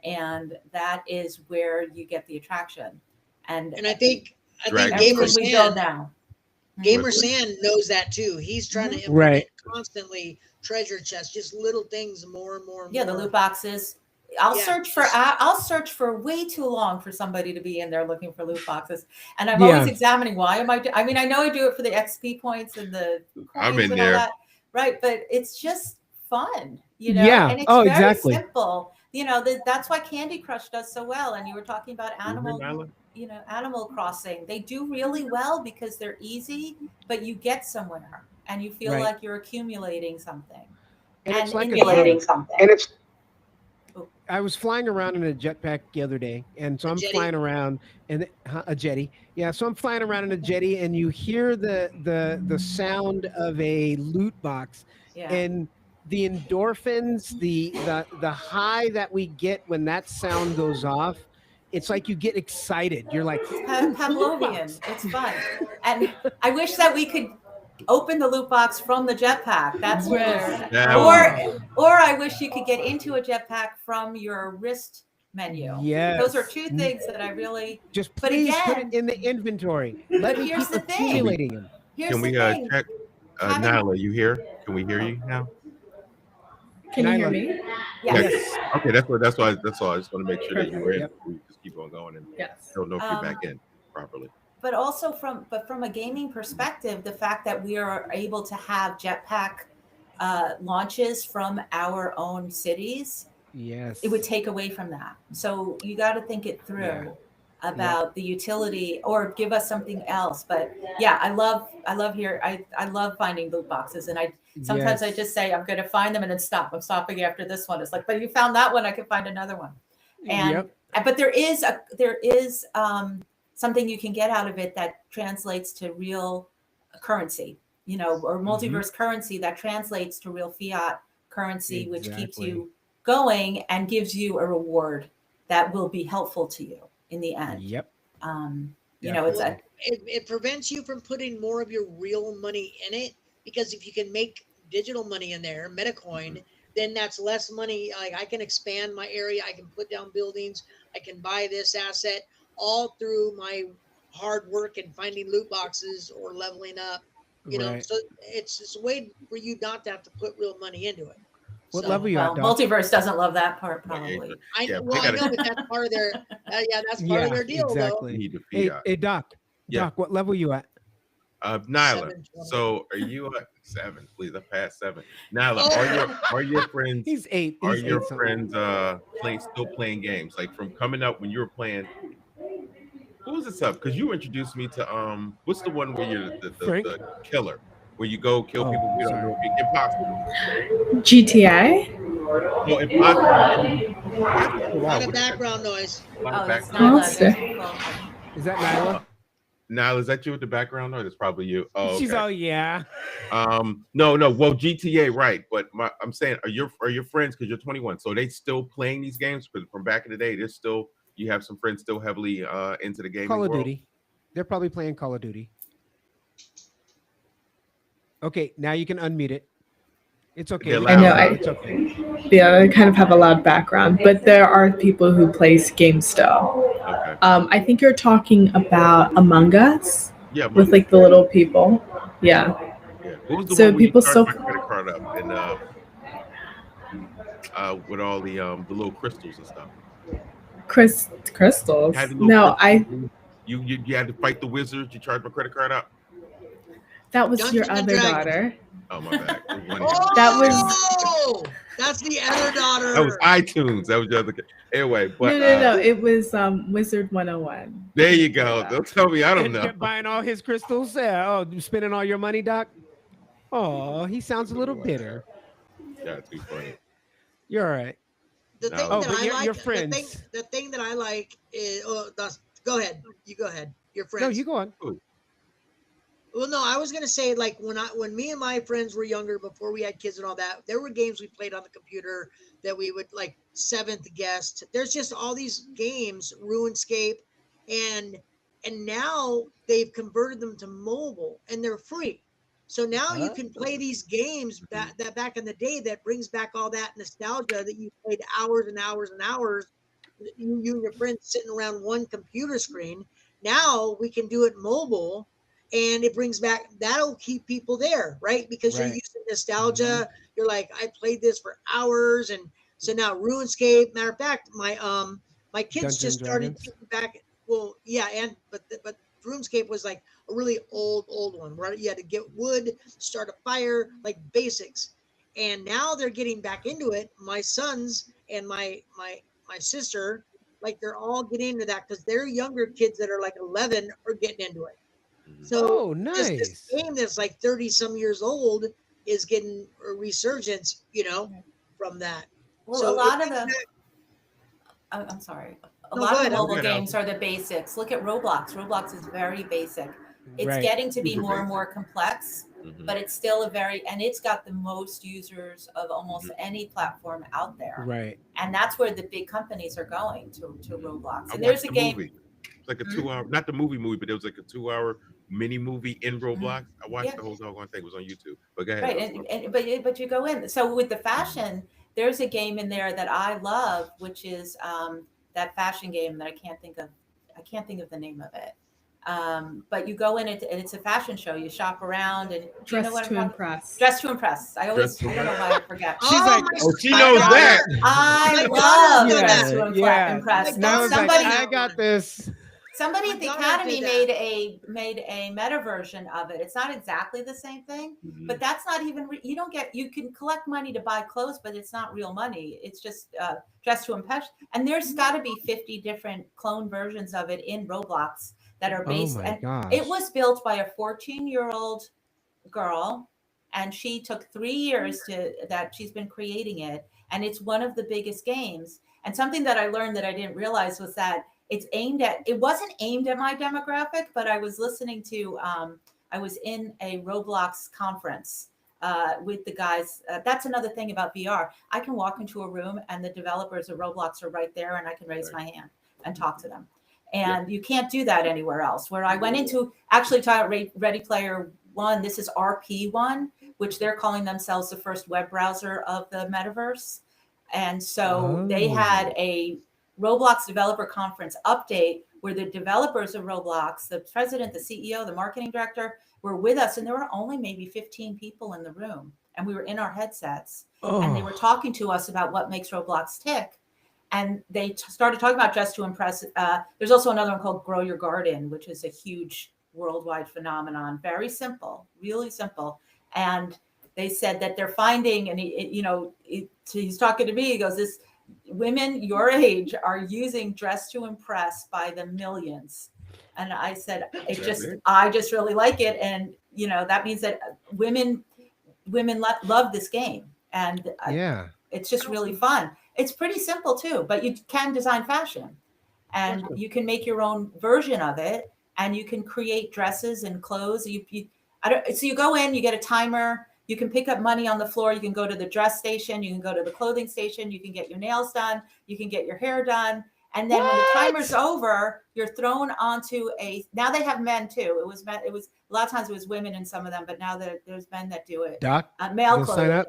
And that is where you get the attraction. And I think Dragon Gamer everything we build Sand, now. Gamer Sand knows that too. He's trying to implement constantly treasure chests, just little things more and more and Yeah, more. the loot boxes. I'll search for way too long for somebody to be in there looking for loot boxes, and I'm always examining why am I. I mean, I know I do it for the XP points and the I'm in and there, all that, right? But it's just fun, you know. Yeah. And it's very simple. You know, that's why Candy Crush does so well. And you were talking about Animal Crossing. They do really well because they're easy, but you get somewhere and you feel like you're accumulating something. And it's like something. And it's. I was flying around in a jetpack the other day, and so I'm flying around and a jetty. Yeah, so I'm flying around in a jetty, and you hear the sound of a loot box, and the endorphins, the high that we get when that sound goes off. It's like you get excited. You're like Pavlovian. It's fun, and I wish that we could open the loot box from the jetpack. That's where, or I wish you could get into a jetpack from your wrist menu. Yeah, those are two things that I really just please put it in the inventory. Let me keep accumulating them. Can we check? Nyla, you here? Can we hear you now? Can you hear me? Yes. Okay, that's all. I just want to make sure that you were in. We just keep on going and don't know if you're back in properly. But also from a gaming perspective, the fact that we are able to have jetpack launches from our own cities, it would take away from that. So you got to think it through about the utility, or give us something else. But I love finding loot boxes, and sometimes I just say I'm going to find them and then stop. I'm stopping after this one. It's like, but you found that one, I could find another one. And but there is something you can get out of it that translates to real currency, you know, or multiverse currency that translates to real fiat currency, which keeps you going and gives you a reward that will be helpful to you in the end. You know, it prevents you from putting more of your real money in it, because if you can make digital money in there, Metacoin, then that's less money. Like, I can expand my area, I can put down buildings, I can buy this asset, all through my hard work and finding loot boxes or leveling up, you know. So it's a way for you not to have to put real money into it. What level you at, Doc? Multiverse doesn't love that part, probably. I know, but that's part of their that's part of their deal, though. Hey, Doc, what level you at? Nyla, so are you at 7? Please, I passed 7. Nyla, are your friends? He's 8. Are your friends still playing games? Like, from coming up when you were playing? Who was this up? Because you introduced me to what's the one where you're the killer, where you go kill people we don't know? Impossible. GTA. No, Impossible. A lot of background noise. It's Nyla. Is that Nyla? Nyla, is that you with the background noise? It's probably you. Oh, okay. She's yeah. No. Well, GTA, right? But I'm saying, are your friends, because you're 21, so they still playing these games? Because from back in the day, they're still. You have some friends still heavily into the gaming Call of world? Duty. They're probably playing Call of Duty. Okay, now you can unmute it. It's okay. I know. It's okay. Yeah, I kind of have a loud background, but there are people who play games still. Okay. I think you're talking about Among Us. Yeah. With like the little people. Yeah. What was the so one where people you still my credit card up and with all the little crystals and stuff. Crystals? No, you had to fight the wizards. You charged my credit card up. That was your other daughter. Oh, my bad. That's the other daughter. That was iTunes. That was the other. Anyway, but no. It was Wizard 101. There you go. Don't tell me I don't know. Buying all his crystals. Yeah. Oh, spending all your money, Doc. Oh, he sounds a little bitter. Yeah, too funny. You're all right. The thing that I like, your friends. The thing that I like is, go ahead. You go ahead. Your friends. No, you go on. Ooh. Well, no, I was gonna say, like, when me and my friends were younger, before we had kids and all that, there were games we played on the computer that we would, like, Seventh Guest. There's just all these games, RuneScape, and now they've converted them to mobile and they're free. So now you can play these games that back in the day that brings back all that nostalgia that you played hours and hours and hours. You and your friends sitting around one computer screen. Now we can do it mobile, and it brings back, that'll keep people there, right? Because you're used to nostalgia. You're like, I played this for hours, and so now RuneScape. Matter of fact, my kids Dungeons just and started Dragons? getting back. Well, yeah, but RuneScape was like a really old one where you had to get wood, start a fire, like basics. And now they're getting back into it. My sons and my sister, like they're all getting into that because their younger kids that are like 11 are getting into it. So Oh, this nice. game that's like 30 some years old is getting a resurgence, from that. Well, So a lot of the, I'm sorry. A No, lot go of the ahead. mobile Go ahead, games are the basics. Look at Roblox. Roblox is very basic. It's getting to be Super more and basic. more complex, but it's still and it's got the most users of almost any platform out there. Right. And that's where the big companies are going to Roblox. I And there's watched a the game. movie. It's like a 2-hour, not the movie, but it was like a 2-hour mini movie in Roblox. I watched the whole doggone thing. It was on YouTube. But go ahead. Right, but you go in. So with the fashion, there's a game in there that I love, which is that fashion game that I can't think of the name of it. But you go in and it's a fashion show. You shop around and Dress to impress. Dress to impress. I don't know why I forget. She's like, she knows that. I My love daughter Dress did to impress. Now it's like, Somebody I got this. Somebody at My the daughter Academy did made a meta version of it. It's not exactly the same thing, but that's not even you don't get. You can collect money to buy clothes, but it's not real money. It's just Dress to Impress. And there's got to be 50 different clone versions of it in Roblox that are based. Oh my and gosh. it was built by a 14-year-old girl, and she took 3 years that she's been creating it, and it's one of the biggest games. And something that I learned that I didn't realize was that it wasn't aimed at my demographic, but I was listening to, I was in a Roblox conference with the guys. That's another thing about VR. I can walk into a room and the developers of Roblox are right there and I can raise my hand and talk to them. And you can't do that anywhere else. Where I went into actually talk Ready Player One, this is RP1, which they're calling themselves the first web browser of the metaverse. And so they had a Roblox developer conference update where the developers of Roblox, the president, the CEO, the marketing director were with us. And there were only maybe 15 people in the room. And we were in our headsets and they were talking to us about what makes Roblox tick. And they started talking about Dress to Impress. There's also another one called Grow Your Garden, which is a huge worldwide phenomenon. Very simple, really simple. And they said that they're finding, and he's talking to me, he goes, this women your age are using Dress to Impress by the millions. And I said, I just really like it. And, that means that women love this game. And it's just really fun. It's pretty simple too, but you can design fashion and you can make your own version of it and you can create dresses and clothes. So you go in, you get a timer, you can pick up money on the floor. You can go to the dress station. You can go to the clothing station. You can get your nails done. You can get your hair done. And then when the timer's over, you're thrown onto now they have men too. It was a lot of times it was women in some of them, but now there's men that do it. Doc, male clothing.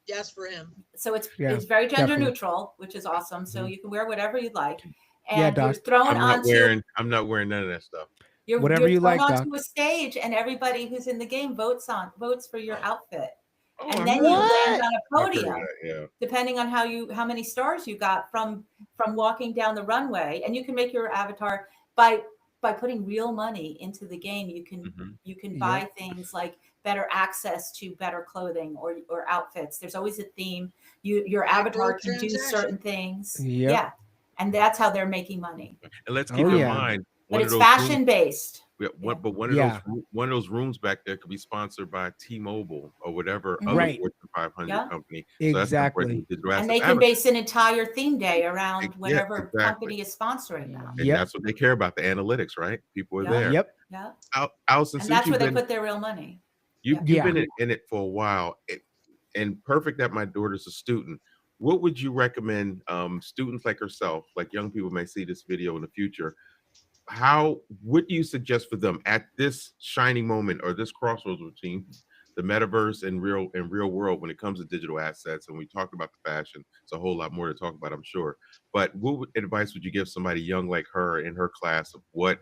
Yes, for him. So it's very gender neutral, which is awesome. So you can wear whatever you'd like. And Doc. you're thrown I'm not wearing none of that stuff. You're Whatever you thrown like, onto Doc. a stage, and everybody who's in the game votes for your outfit. And then you land on a podium, depending on how many stars you got from walking down the runway. And you can make your avatar by putting real money into the game. You can buy things like better access to better clothing or outfits. There's always a theme. Your avatar can do certain things. Yeah. And that's how they're making money. And let's keep in mind, but it's fashion based. But one of those rooms back there could be sponsored by T-Mobile or whatever other Fortune 500 company. So exactly. And they can base an entire theme day around whatever company is sponsoring them. And that's what they care about, the analytics, right? People are there. Yeah. Allison, and that's where they put their real money. You've been in it for a while, and perfect that my daughter's a student. What would you recommend students like herself, like young people may see this video in the future? What do you suggest for them at this shining moment or this crossroads routine the metaverse and real world when it comes to digital assets. And we talked about the fashion. It's a whole lot more to talk about, I'm sure. But advice would you give somebody young like her in her class of what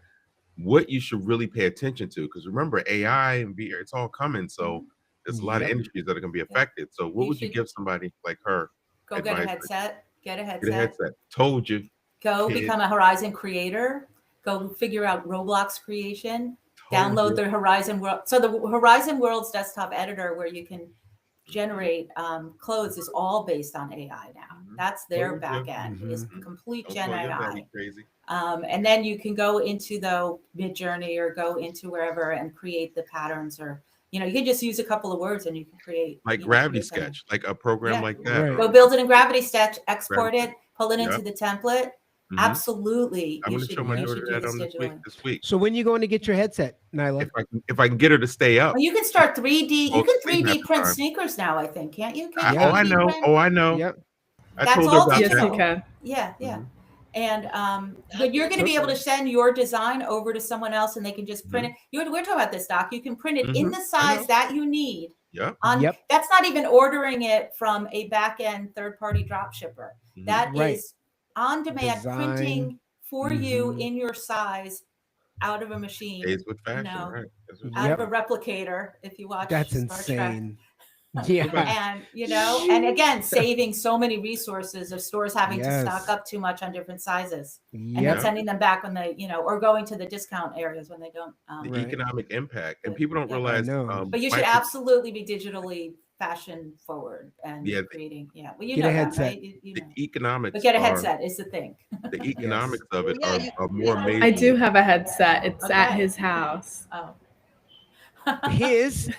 you should really pay attention to? Because remember, AI and VR, it's all coming. So there's a lot of industries that are going to be affected. So what would you give somebody like her? Go get a headset. Get a headset. Get a headset. Told you. Go become a Horizon creator. Go figure out Roblox creation. Download the Horizon World. So the Horizon World's desktop editor, where you can generate clothes, is all based on AI now. That's their back end. Is complete Gen AI. Crazy. And then you can go into the Midjourney or go into wherever and create the patterns, or you can just use a couple of words and you can create like Gravity Sketch, like a program like that. Right. Go build it in Gravity Sketch, export it, pull it into the template. Absolutely. I'm going to show my daughter that on this week. So when you going to get your headset, Nyla? If I can get her to stay up. Well, you can start 3D. You can 3D print sneakers now, I think, can't you? I know. Oh, I know. Yep. I told her about yes, that. you can. Yeah. And but you're going to be able to send your design over to someone else, and they can just print it. We're talking about this, Doc. You can print it in the size that you need. That's not even ordering it from a back-end third-party drop shipper. That is on-demand printing for you in your size, out of a machine. Stays with fashion, right? Out of a replicator. If you watch, that's insane. Yeah. And and again, saving so many resources of stores having to stock up too much on different sizes, and then sending them back when they, or going to the discount areas when they don't. The economic impact, and people don't realize. But you should absolutely be digitally fashion forward and creating. Well, you get know a headset. That, right? The economics. But get a headset is the thing. The economics of it are more amazing. I do have a headset. It's at his house. Oh. His.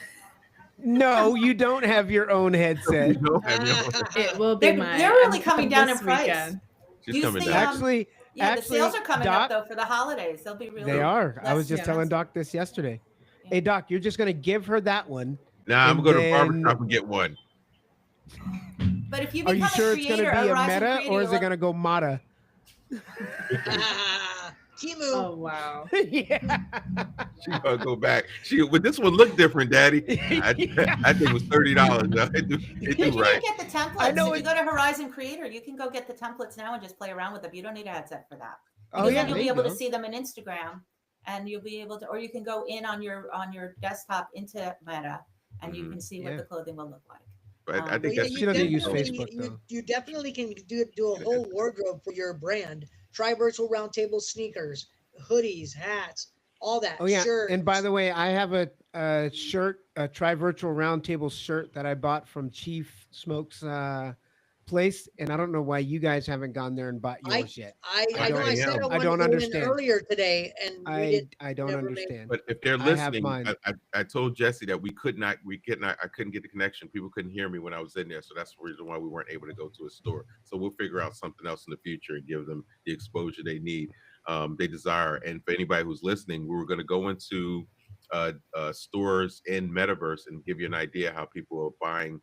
No, you don't have your own headset. It will be mine. They're really coming down in price. She's coming down. Actually, the sales are coming up though for the holidays. They'll be really. They are. I was just telling Doc this yesterday. Hey, Doc, you're just going to give her that one. Nah, I'm going to barbershop and get one. But if you are you sure it's going to be a Meta or is it going to go Mata? Timu. Oh wow. Yeah. She's gonna go back. Would this one look different, Daddy? I think it was $30. You can get the templates. I know if you go to Horizon Creator, you can go get the templates now and just play around with them. You don't need a headset for that. Because then you'll be able to see them in Instagram, and you'll be able to, or you can go in on your desktop into Meta, and you can see what the clothing will look like. But I think she doesn't use Facebook though. You definitely can do a whole wardrobe for your brand. Tri Virtual Roundtable sneakers, hoodies, hats, all that. Oh yeah. Shirts. And by the way, I have a shirt, a Tri Virtual Roundtable shirt that I bought from Chief Smoke's place, and I don't know why you guys haven't gone there and bought yours yet. I know I said I don't understand earlier today, and I don't understand. But if they're listening, I told Jesse that I couldn't get the connection. People couldn't hear me when I was in there, so that's the reason why we weren't able to go to a store. So we'll figure out something else in the future and give them the exposure they need, they desire. And for anybody who's listening, we were going to go into stores in Metaverse and give you an idea how people are buying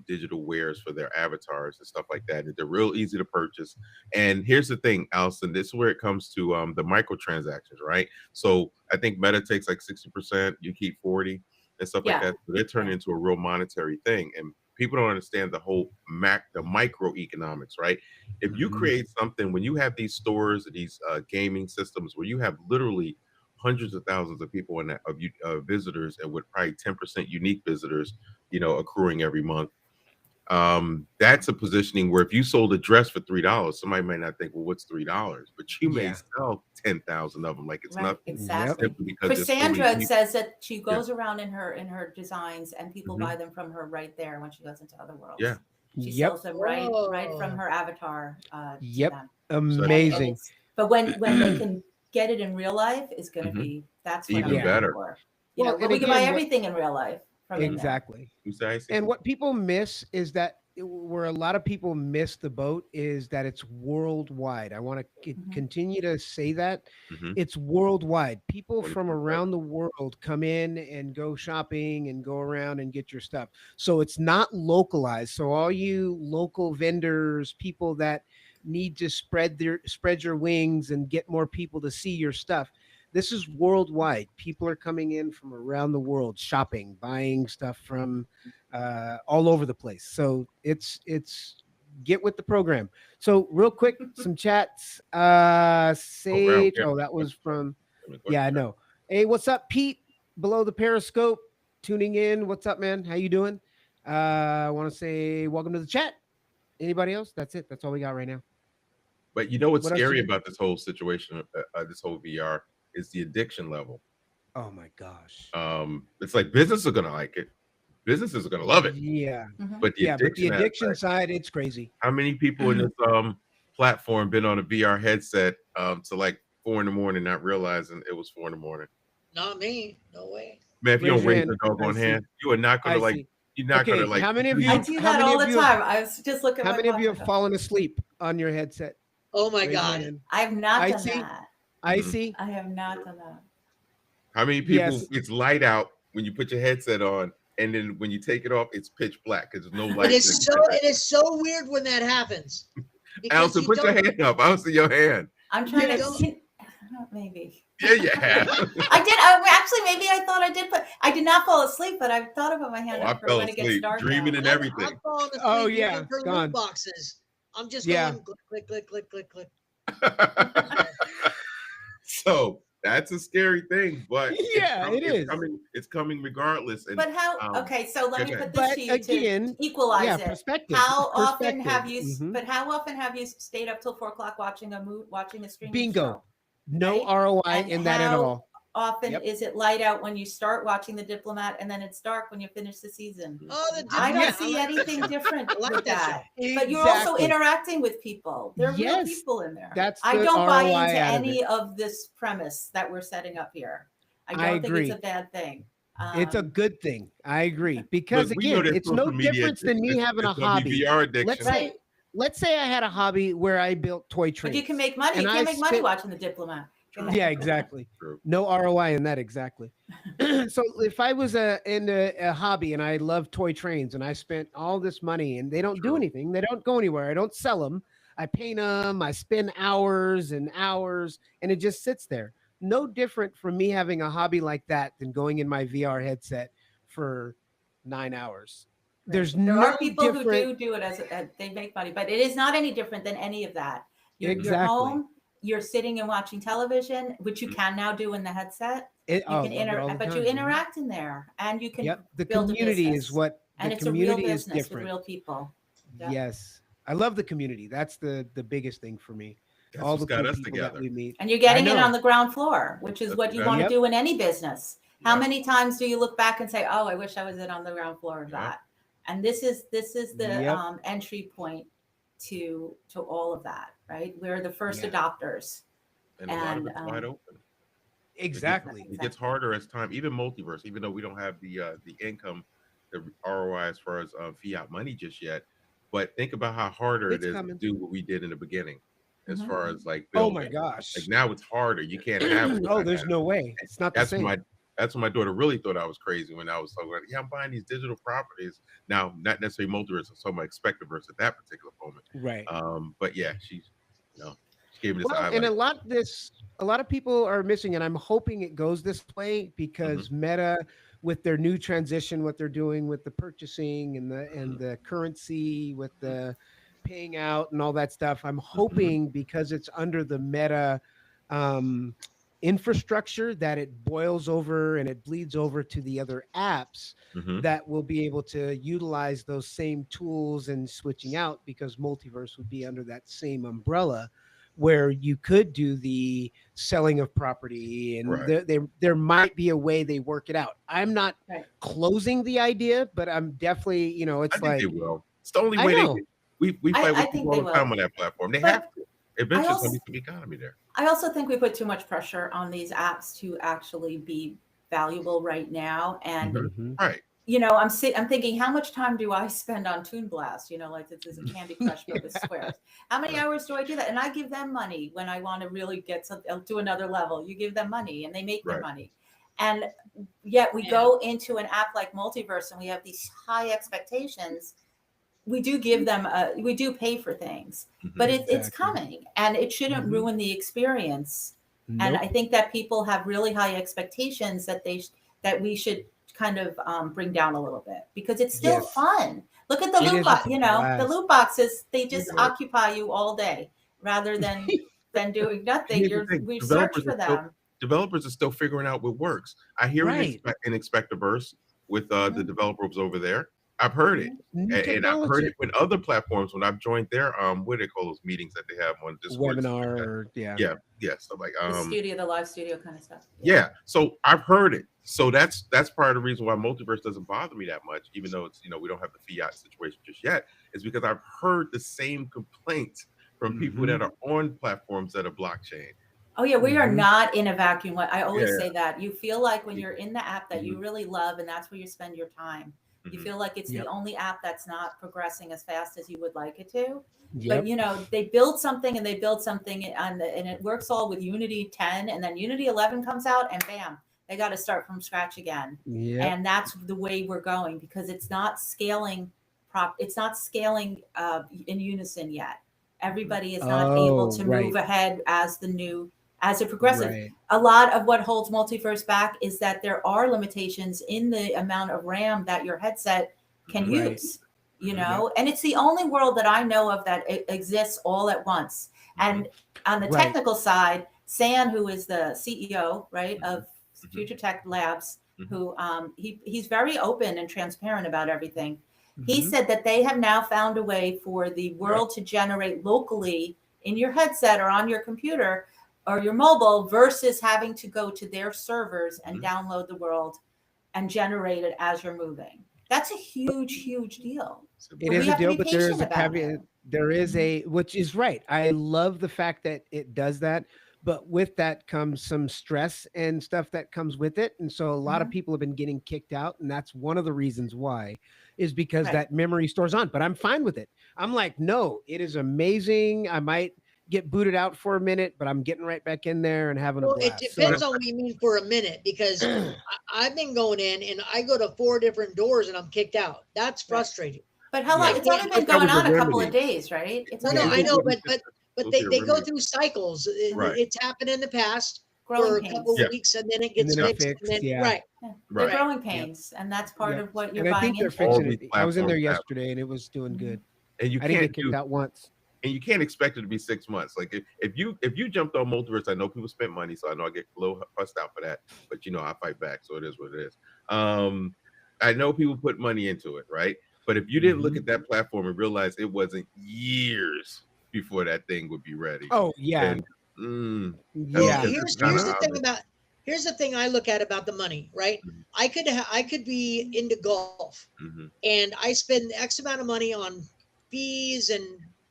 digital wares for their avatars and stuff like that. And they're real easy to purchase. And here's the thing, Allison, this is where it comes to the microtransactions, right? So I think Meta takes like 60%, you keep 40 and stuff like that. So they're turning into a real monetary thing. And people don't understand the whole the microeconomics, right? If you create something, when you have these stores, these gaming systems where you have literally hundreds of thousands of people in that of visitors, and with probably 10% unique visitors, accruing every month. That's a positioning where if you sold a dress for $3, somebody might not think, well, what's $3? But you may sell 10,000 of them like it's nothing. Exactly. Cassandra says that she goes around in her designs, and people buy them from her right there when she goes into other worlds. Yeah. She sells them right from her avatar. Amazing. But when they can get it in real life, is going to be that's what even better. For. We can buy everything in real life. Exactly. And what people miss is that where a lot of people miss the boat is that it's worldwide. I want to continue to say that it's worldwide. People from around the world come in and go shopping and go around and get your stuff. So it's not localized. So all you local vendors, people that need to spread your wings and get more people to see your stuff, This is worldwide. People are coming in from around the world, shopping, buying stuff from all over the place. So it's get with the program. So real quick, some chats. Sage. Oh, that was from. Yeah, I know. Hey, what's up, Pete? Below the Periscope, tuning in. What's up, man? How you doing? I want to say welcome to the chat. Anybody else? That's it. That's all we got right now. But you know what's What else scary you- about this whole situation, this whole VR, is the addiction level. Oh my gosh. It's like businesses are gonna like it, businesses are gonna love it, Yeah. but the But the addiction aspect, side, it's crazy. how many people in this platform been on a VR headset to like 4 a.m. not realizing it was 4 a.m? Not me. No way. Man, if you Raise don't your raise hand. your doggone I see. hand, you are not gonna I like. see. You're not Okay, gonna like. how many of you- I do How that many all of the you- time. I was just looking at How my many of you have phone. fallen asleep on your headset? Oh my Raise your God. hand. I have not I done see. that. I Mhm. see. I have not done that. How many people? Yes. It's light out when you put your headset on, and then when you take it off, it's pitch black because there's no light. It is so weird when that happens. Because Allison, you put your don't- hand up. I don't see your hand. I'm trying Yes. to. Maybe. Yeah, you have. I did. Actually, maybe I thought I did, but I did not fall asleep. But I thought about my hand Oh, I up for fell when it gets asleep, dark. dreaming out. and everything. I'm falling asleep Oh, yeah, even for gone. loot boxes. I'm just Yeah. going click, click, click, click, click, click. So that's a scary thing, but Yeah, it is. It's coming regardless. And But how? Okay, so let me okay. put this But to you again, to equalize yeah, it. perspective. How It's often have you? perspective. Mhm. But how often have you stayed up till 4 o'clock watching a streaming Bingo. show? No Right? ROI And in that at how all. Often Yep. is it light out when you start watching The Diplomat, and then it's dark when you finish the season? Oh, the I don't Diplomat. see I like that anything show. different I like with that that. But you're also Exactly. interacting with people. There are real Yes, people in there. that's I the don't buy ROI into out of any of this premise that we're setting up here. I don't think agree. it's a bad thing. It's a good thing. I agree. Because Look, we know again, that it's no social media difference than me addiction having a is gonna be hobby. VR addiction. Right. Let's say I had a hobby where I built toy trains. But you can make money. and You I can't make money spent- watching The Diplomat. Yeah, exactly. True. No ROI in that, exactly. So if I was in a hobby and I love toy trains and I spent all this money and they don't do True. anything, they don't go anywhere, I don't sell them, I paint them, I spend hours and hours, and it just sits there. No different from me having a hobby like that than going in my VR headset for 9 hours. There's There no are people different. who do it as they make money, but it is not any different than any of that. You're Exactly. home, you're sitting and watching television, which you can now do in the headset. You can love it all the but time. you interact in there, and you can Yep, the build a community business. is what and the it's a real community is business with different. real people. Yep. Yes, I love the community. That's the biggest thing for me. That's All what's the got cool us people that together. we meet. And you're getting I it know. on the ground floor, which is That's what you what want to Yep. do in any business. How Yep. many times do you look back and say, "Oh, I wish I was in on the ground floor of Yep. that"? And this is the Yep. entry point to all of that, right? We're the first Yeah. adopters. And a lot of And, it's wide open. Exactly. It gets harder as time, even multiverse, even though we don't have the income, the ROI as far as fiat money just yet. But think about how harder It's it is coming. to do what we did in the beginning, as Mhm. far as like Oh building. my gosh. Like now it's harder. You can't have. what Oh, I there's have. no way. It's not the That's same. when my daughter really thought I was crazy when I was talking about, yeah, I'm buying these digital properties now, not necessarily multiverse, so my expectaverse at that particular moment. Right. But yeah, she's she gave me this Well, and highlight. a lot of people are missing, and I'm hoping it goes this way because Meta, with their new transition, what they're doing with the purchasing and the currency, with the paying out and all that stuff, I'm hoping because it's under the Meta infrastructure that it boils over and it bleeds over to the other apps that will be able to utilize those same tools and switching out, because multiverse would be under that same umbrella where you could do the selling of property, and Right. there might be a way they work it out. I'm not Right. closing the idea, but I'm definitely, I it's think like they will. It's the only I way know. we fight I with think people they all the time will. on that platform. They But have to. Eventually, also- there'll be some economy there. I also think we put too much pressure on these apps to actually be valuable right now. And Mhm. Right. I'm thinking, how much time do I spend on Toon Blast? Like this is a Candy Crush but with squares. How many hours do I do that? And I give them money when I want to really get to another level. You give them money and they make their Right. money. And yet we go into an app like Multiverse and we have these high expectations. We do give them we do pay for things, but it's Exactly. coming, and it shouldn't Mhm. ruin the experience And Nope. I think that people have really high expectations that that we should kind of bring down a little bit, because it's still Yes. fun. Look at the It loot is box. a You know, the blast. loot boxes, they just Yeah. occupy you all day rather than doing nothing. Here's the thing, We search for them. Developers are still figuring out what works. I hear Right. an expect a burst with the Mhm. developers over there. I've heard it. New And I've heard technology. it with other platforms when I've joined their what do they call those meetings that they have on Discord? Webinar, or yeah. Yeah, stuff like The studio, the live studio kind of stuff. yeah. So I've heard it. So that's part of the reason why multiverse doesn't bother me that much, even though it's, we don't have the fiat situation just yet, is because I've heard the same complaints from people that are on platforms that are blockchain. Oh yeah, we are Mhm. not in a vacuum. I always Yeah. say that. You feel like when you're in the app that you really love and that's where you spend your time, you Mhm. feel like it's Yep. the only app that's not progressing as fast as you would like it to. Yep. But they build something and it works all with Unity 10, and then Unity 11 comes out and bam, they got to start from scratch again. Yep. And that's the way we're going, because it's not scaling it's not scaling in unison yet. Everybody is not able to move ahead as it progresses. Right. A lot of what holds multiverse back is that there are limitations in the amount of RAM that your headset can Right. use, and it's the only world that I know of that exists all at once. And on the Right. technical side, San, who is the CEO, right, of Future Tech Labs, who he's very open and transparent about everything. He said that they have now found a way for the world to generate locally in your headset or on your computer or your mobile, versus having to go to their servers and download the world and generate it as you're moving. That's a huge, huge deal. It is a deal, but there is a caveat. There is which is right. I love the fact that it does that, but with that comes some stress and stuff that comes with it. And so a lot of people have been getting kicked out. And that's one of the reasons why, is because that memory stores on. But I'm fine with it. I'm like, no, it is amazing. I might get booted out for a minute, but I'm getting right back in there and having a blast. It depends on what you mean for a minute, because I've been going in and I go to 4 different doors and I'm kicked out. That's frustrating. But how long? It's only been going on a couple of days, right? It's No, I know, but they go through cycles. It's happened in the past for a couple of weeks, and then it gets fixed. Right. They're growing pains, and that's part of what you're and I buying think they're into. fixing it. I was in there yesterday and it was doing good. And I didn't get kicked out once. And you can't expect it to be 6 months. Like if you jumped on multiverse, I know people spent money, so I know I get a little fussed out for that. But I fight back, so it is what it is. I know people put money into it, right? But if you didn't look at that platform and realize it wasn't years before that thing would be ready. Oh yeah. Then, Here's the thing I look at about the money, right? I could be into golf, and I spend X amount of money on fees and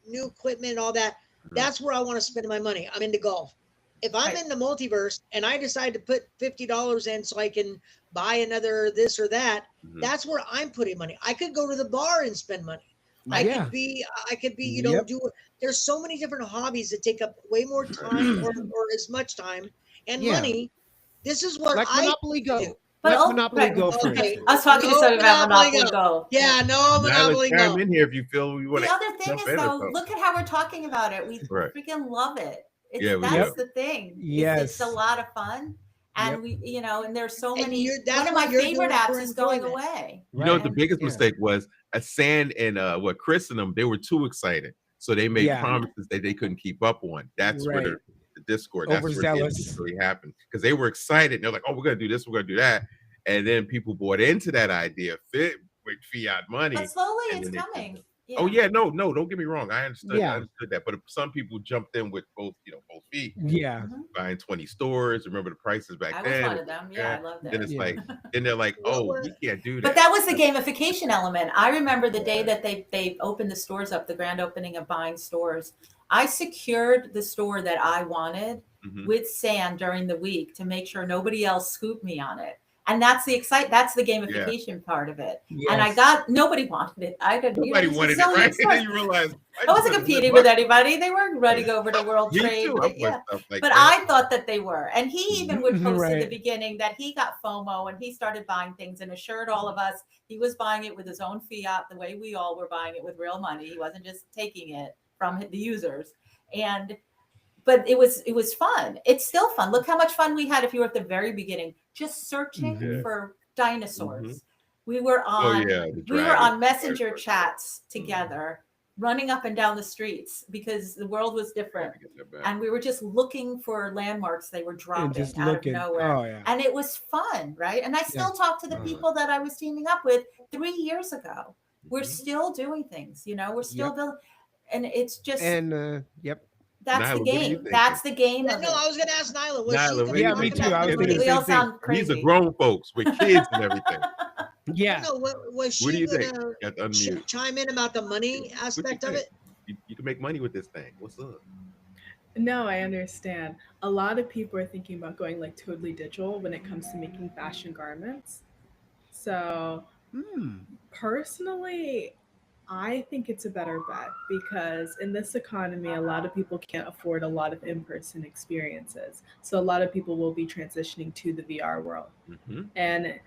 new equipment and all that. That's where I want to spend my money. I'm into golf. If I'm in the multiverse and I decide to put $50 in so I can buy another this or that, that's where I'm putting money. I could go to the bar and spend money. I could be, there's so many different hobbies that take up way more time or as much time and money. This is what I Monopoly Go. do. Let Monopoly Go for I was talking to somebody about Monopoly Go. Yeah, no Monopoly Go. Chime in here if you feel you want to. The other thing is, though, look at how we're talking about it. We freaking love it. That's the thing. Yes. It's a lot of fun. And we, and there's so many. One of my favorite apps is going away. You know what the biggest mistake was? Sand and Chris and them, they were too excited. So they made promises that they couldn't keep up on. That's where the Discord, that's where it really happened. Because they were excited. They're like, oh, we're gonna do this, we're gonna do that. And then people bought into that idea with fiat money. But slowly it's coming. Yeah. Oh yeah, no, don't get me wrong. I understood that. But some people jumped in with both feet. Yeah. Buying 20 stores. Remember the prices back then. I was one of them. Yeah, I love that. Then it's like, then they're like, oh, we can't do that. But that was the gamification element. I remember the day that they opened the stores up, the grand opening of buying stores. I secured the store that I wanted with Sam during the week to make sure nobody else scooped me on it. And that's the gamification part of it. Yes. And nobody wanted it. I didn't. Nobody wanted it, right? And then you realize I wasn't competing with anybody. They weren't running over to World Trade. But I thought that they were. And he even would post in the beginning that he got FOMO and he started buying things and assured all of us he was buying it with his own fiat, the way we all were buying it with real money. He wasn't just taking it from the users. And but it was fun. It's still fun. Look how much fun we had if you were at the very beginning, just searching for dinosaurs. We were on messenger chats together, running up and down the streets because the world was different. And we were just looking for landmarks they were dropping out of nowhere. Oh, yeah. And it was fun, right? And I still talk to the people that I was teaming up with 3 years ago. We're still doing things, you know, we're still building. And it's just that's Nyla, the game. That's the game. Yeah, of no, it. I was gonna ask Nyla. Was Nyla, she yeah, me too. I was thinking we the all same thing. sound crazy. These are grown folks with kids and everything. Yeah. No, was What do she you think? gonna You have to unmute. chime in about the money aspect of it? You can make money with this thing. What's up? No, I understand. A lot of people are thinking about going like totally digital when it comes to making fashion garments. So personally, I think it's a better bet because in this economy, a lot of people can't afford a lot of in-person experiences. So a lot of people will be transitioning to the VR world. And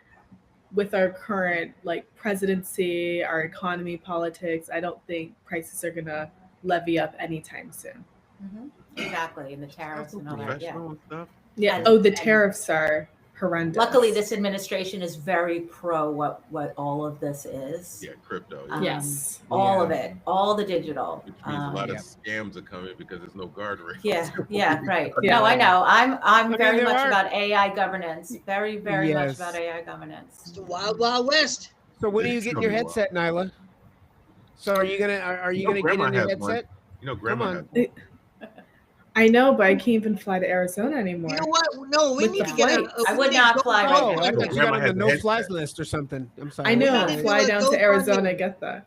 with our current like presidency, our economy, politics, I don't think prices are going to levy up anytime soon. Exactly. And the tariffs and all that. Stuff. Yeah. And the tariffs are horrendous. Luckily, this administration is very pro what all of this is. Yeah, crypto. Yes. All of it, all the digital. Which means a lot of scams are coming because there's no guardrails. Yeah, right. Yeah. No, I know. I'm very there much are- about AI governance. Very much about AI governance. It's the wild, wild west. So when are you getting your headset, Nyla? So are you gonna get in your headset? You know, grandma Come has I know, but I can't even fly to Arizona anymore. You know what? No, we With need the to get flights. I would not fly right Oh, now. I thought you got Grandma on the has a no headset. flies list or something. I'm sorry. I know. We I'll need to fly do a down to GoFundMe. Arizona. Get that.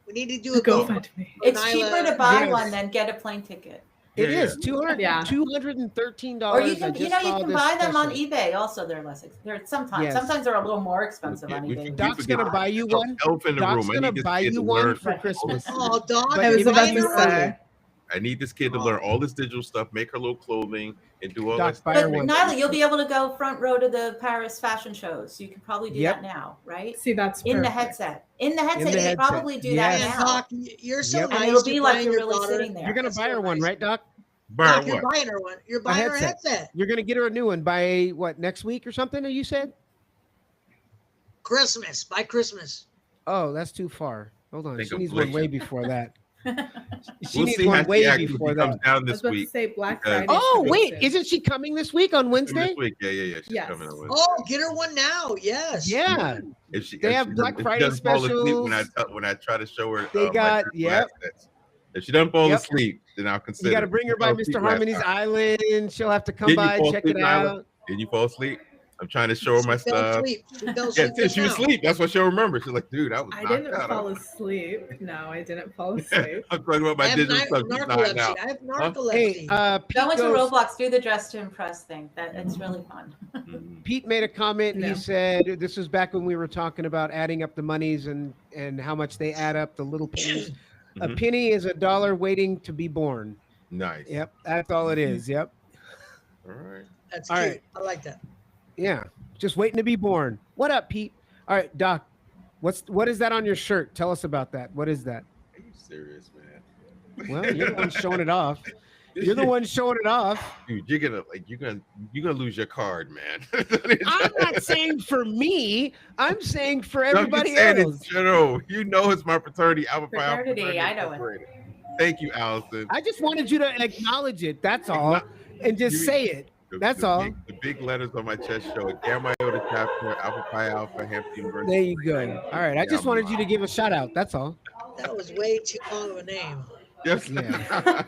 We need to do a Go GoFundMe. find me. It's Nyla. cheaper to buy Yes. one than get a plane ticket. It Yeah. is $213. Or you can, I you just know, you saw can this buy them on special. eBay. Also, they're less. They're sometimes. Yes. Sometimes they're a little more expensive on We eBay. forget- Doc's gonna buy you the one. elephant in the Doc's room. I gonna need this buy kid you to one learn for all Christmas. this Oh, Doc, But I was give about it to her say. I need this kid to learn all this digital stuff, make her little clothing, and do all Doc, that buy stuff. her But one. Nyla, you'll be able to go front row to the Paris fashion shows. You can probably do Yep. that now, right? See, that's In the perfect. headset. In the headset, the you can headset. probably do Yes. that And now. Doc, you're so Yep. nice. And it'll be You're like buying you're your really daughter. sitting there. You're gonna That's buy her so one, nice. right, Doc? Bar Doc, you're what? buying her one. You're buying her a headset. You're gonna get her a new one by what, next week or something? You said? Christmas. By Christmas. Oh, that's too far. Hold on. Think She I'm needs one glitching. way before that. She We'll needs see how one she way acts before when she comes that. down I was this about to week. say Black because- Friday. Oh, wait, isn't she coming this week on Wednesday? This week, yeah. She's Yes. coming on Wednesday. Oh, get her one now. Yes. Yeah. If she, They if have she, Black if she Friday doesn't fall asleep when I specials. when I try to show her, They my got- digital yep. assets. If she doesn't fall Yep. asleep, then I'll consider. You got to bring her She by fell asleep Mr. last Harmony's time. Island. She'll have to come Didn't you by, fall check asleep, it Nyla? out. Did you fall asleep? I'm trying to show her my She fell stuff. asleep. She fell Yeah, asleep just she was now. asleep. That's what she'll remember. She's like, dude, I was I knocked didn't out. fall asleep. No, I didn't fall asleep. I'm talking about I my have digital stuff. She's knocking narcolepsy. out. I have Hey, narcolepsy. Pete, Go into goes- Roblox, do the dress to impress thing. It's really fun. Pete made a comment. No. He said, this was back when we were talking about adding up the monies and how much they add up, the little pennies. A Mhm. penny is a dollar waiting to be born. Nice. Yep, that's all it is. Yep. All right. That's all cute. right. I like that. Yeah, just waiting to be born. What up, Pete? All right, Doc, what is that on your shirt? Tell us about that. What is that? Are you serious, man? Well, you're the one showing it off. You're the one showing it off. Dude, you're gonna lose your card, man. I'm not saying for me. I'm saying for No, I'm everybody just saying else. in general. You know it's my fraternity. Alpha Pi Alpha Fraternity, I know it. Incorporated. Thank you, Allison. I just wanted you to acknowledge it. That's all, and just say it. That's all. The big letters on my chest show it. Gamma Iota chapter, Alpha Pi Alpha, Hampton University. There you go. All right. I just wanted you to give a shout out. That's all. That was way too long of a name. Yes. Yeah.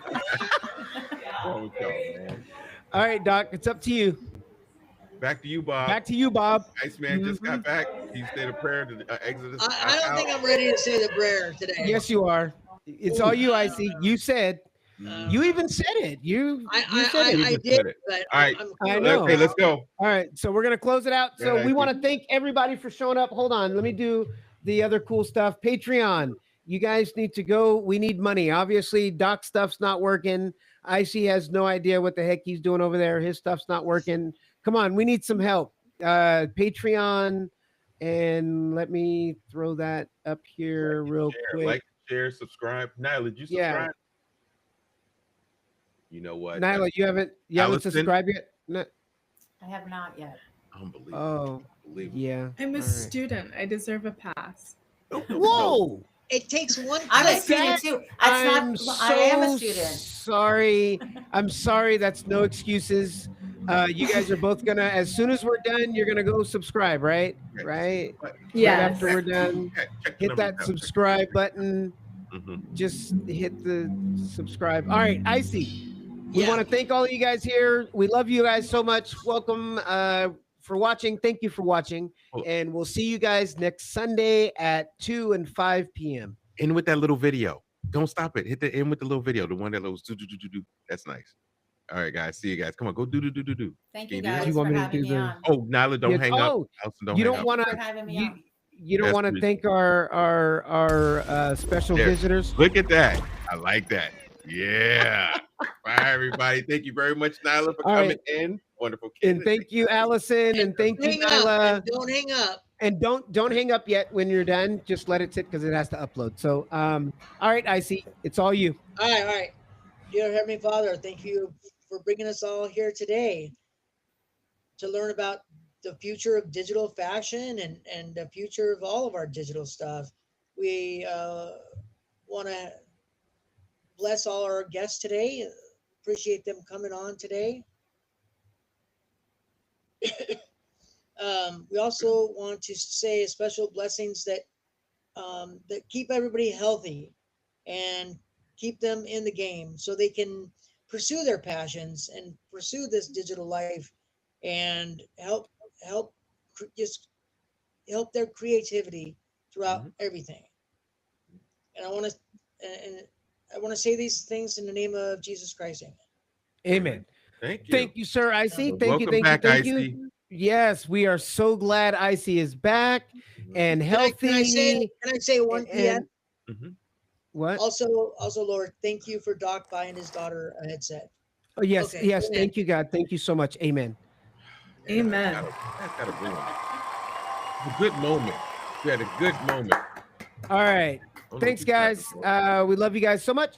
Wrong with y'all, man. All right, Doc. It's up to you. Back to you, Bob. Back to you, Bob. Iceman just got back. He stayed a prayer to Exodus. I don't think I'm ready to say the prayer today. Yes, you are. It's all you, Icy. You said. You even said it. You said it. I did, but All right. I know. Okay, let's go. All right, so we're gonna close it out. So Yeah, we I want to thank everybody for showing up. Hold on, let me do the other cool stuff. Patreon, you guys need to go. We need money. Obviously, Doc stuff's not working. Icy has no idea what the heck he's doing over there. His stuff's not working. Come on, we need some help. Patreon, and let me throw that up here real quick. Like, share, subscribe. Nyla, did you subscribe? Yeah. You know what? Nyla, you haven't Allison? subscribed yet? No. I have not yet. Unbelievable. Oh, Unbelievable. yeah. I'm a All right. student. I deserve a pass. Whoa! It takes one I'm a click. student too. That's I'm not. I am a so student. sorry. I'm sorry. That's no excuses. You guys are both gonna, as soon as we're done, you're gonna go subscribe, right? Right. Right Yes. after we're done, Check the hit that numbers out. subscribe button. Mhm. Just hit the subscribe. All right, Icy. We Yeah. want to thank all of you guys here. We love you guys so much. Welcome for watching. Thank you for watching. And we'll see you guys next Sunday at 2 and 5 p.m. In with that little video. Don't stop it. Hit the end with the little video. The one that goes do do do do do. That's nice. All right, guys. See you guys. Come on, go do do do do do. Thank Can you you do guys that? You for want me to having do me the- on. Oh, Nyla, don't Yeah, hang up. oh, Allison, don't you hang don't up. want Thank you to. for having me You, on. you don't That's want to good. thank our special There. visitors. Look at that. I like that. Yeah. Bye, everybody. Thank you very much, Nyla, for All coming right. in. Wonderful kid. And thank you, Allison, and thank you, Hang up. Nyla. And don't hang up. And don't hang up yet when you're done. Just let it sit because it has to upload. So, all right, Icy, it's all you. All right, all right. Dear Heavenly Father, thank you for bringing us all here today to learn about the future of digital fashion and the future of all of our digital stuff. We want to bless all our guests today. Appreciate them coming on today. We also want to say special blessings that that keep everybody healthy and keep them in the game so they can pursue their passions and pursue this digital life and just help their creativity throughout everything. And I want to say these things in the name of Jesus Christ. Amen. Thank you. Thank you, sir, Icy. Thank you, Welcome thank back, you, thank Icy. you. Yes, we are so glad Icy is back and healthy. Can I say one and- PM? What? Also, Lord, thank you for Doc buying his daughter a headset. Oh, yes, Okay, yes. amen. Thank you, God. Thank you so much. Amen. Amen. That's gotta bring it. A good moment. We had a good moment. All right. Don't Thanks, look at guys. that. We love you guys so much.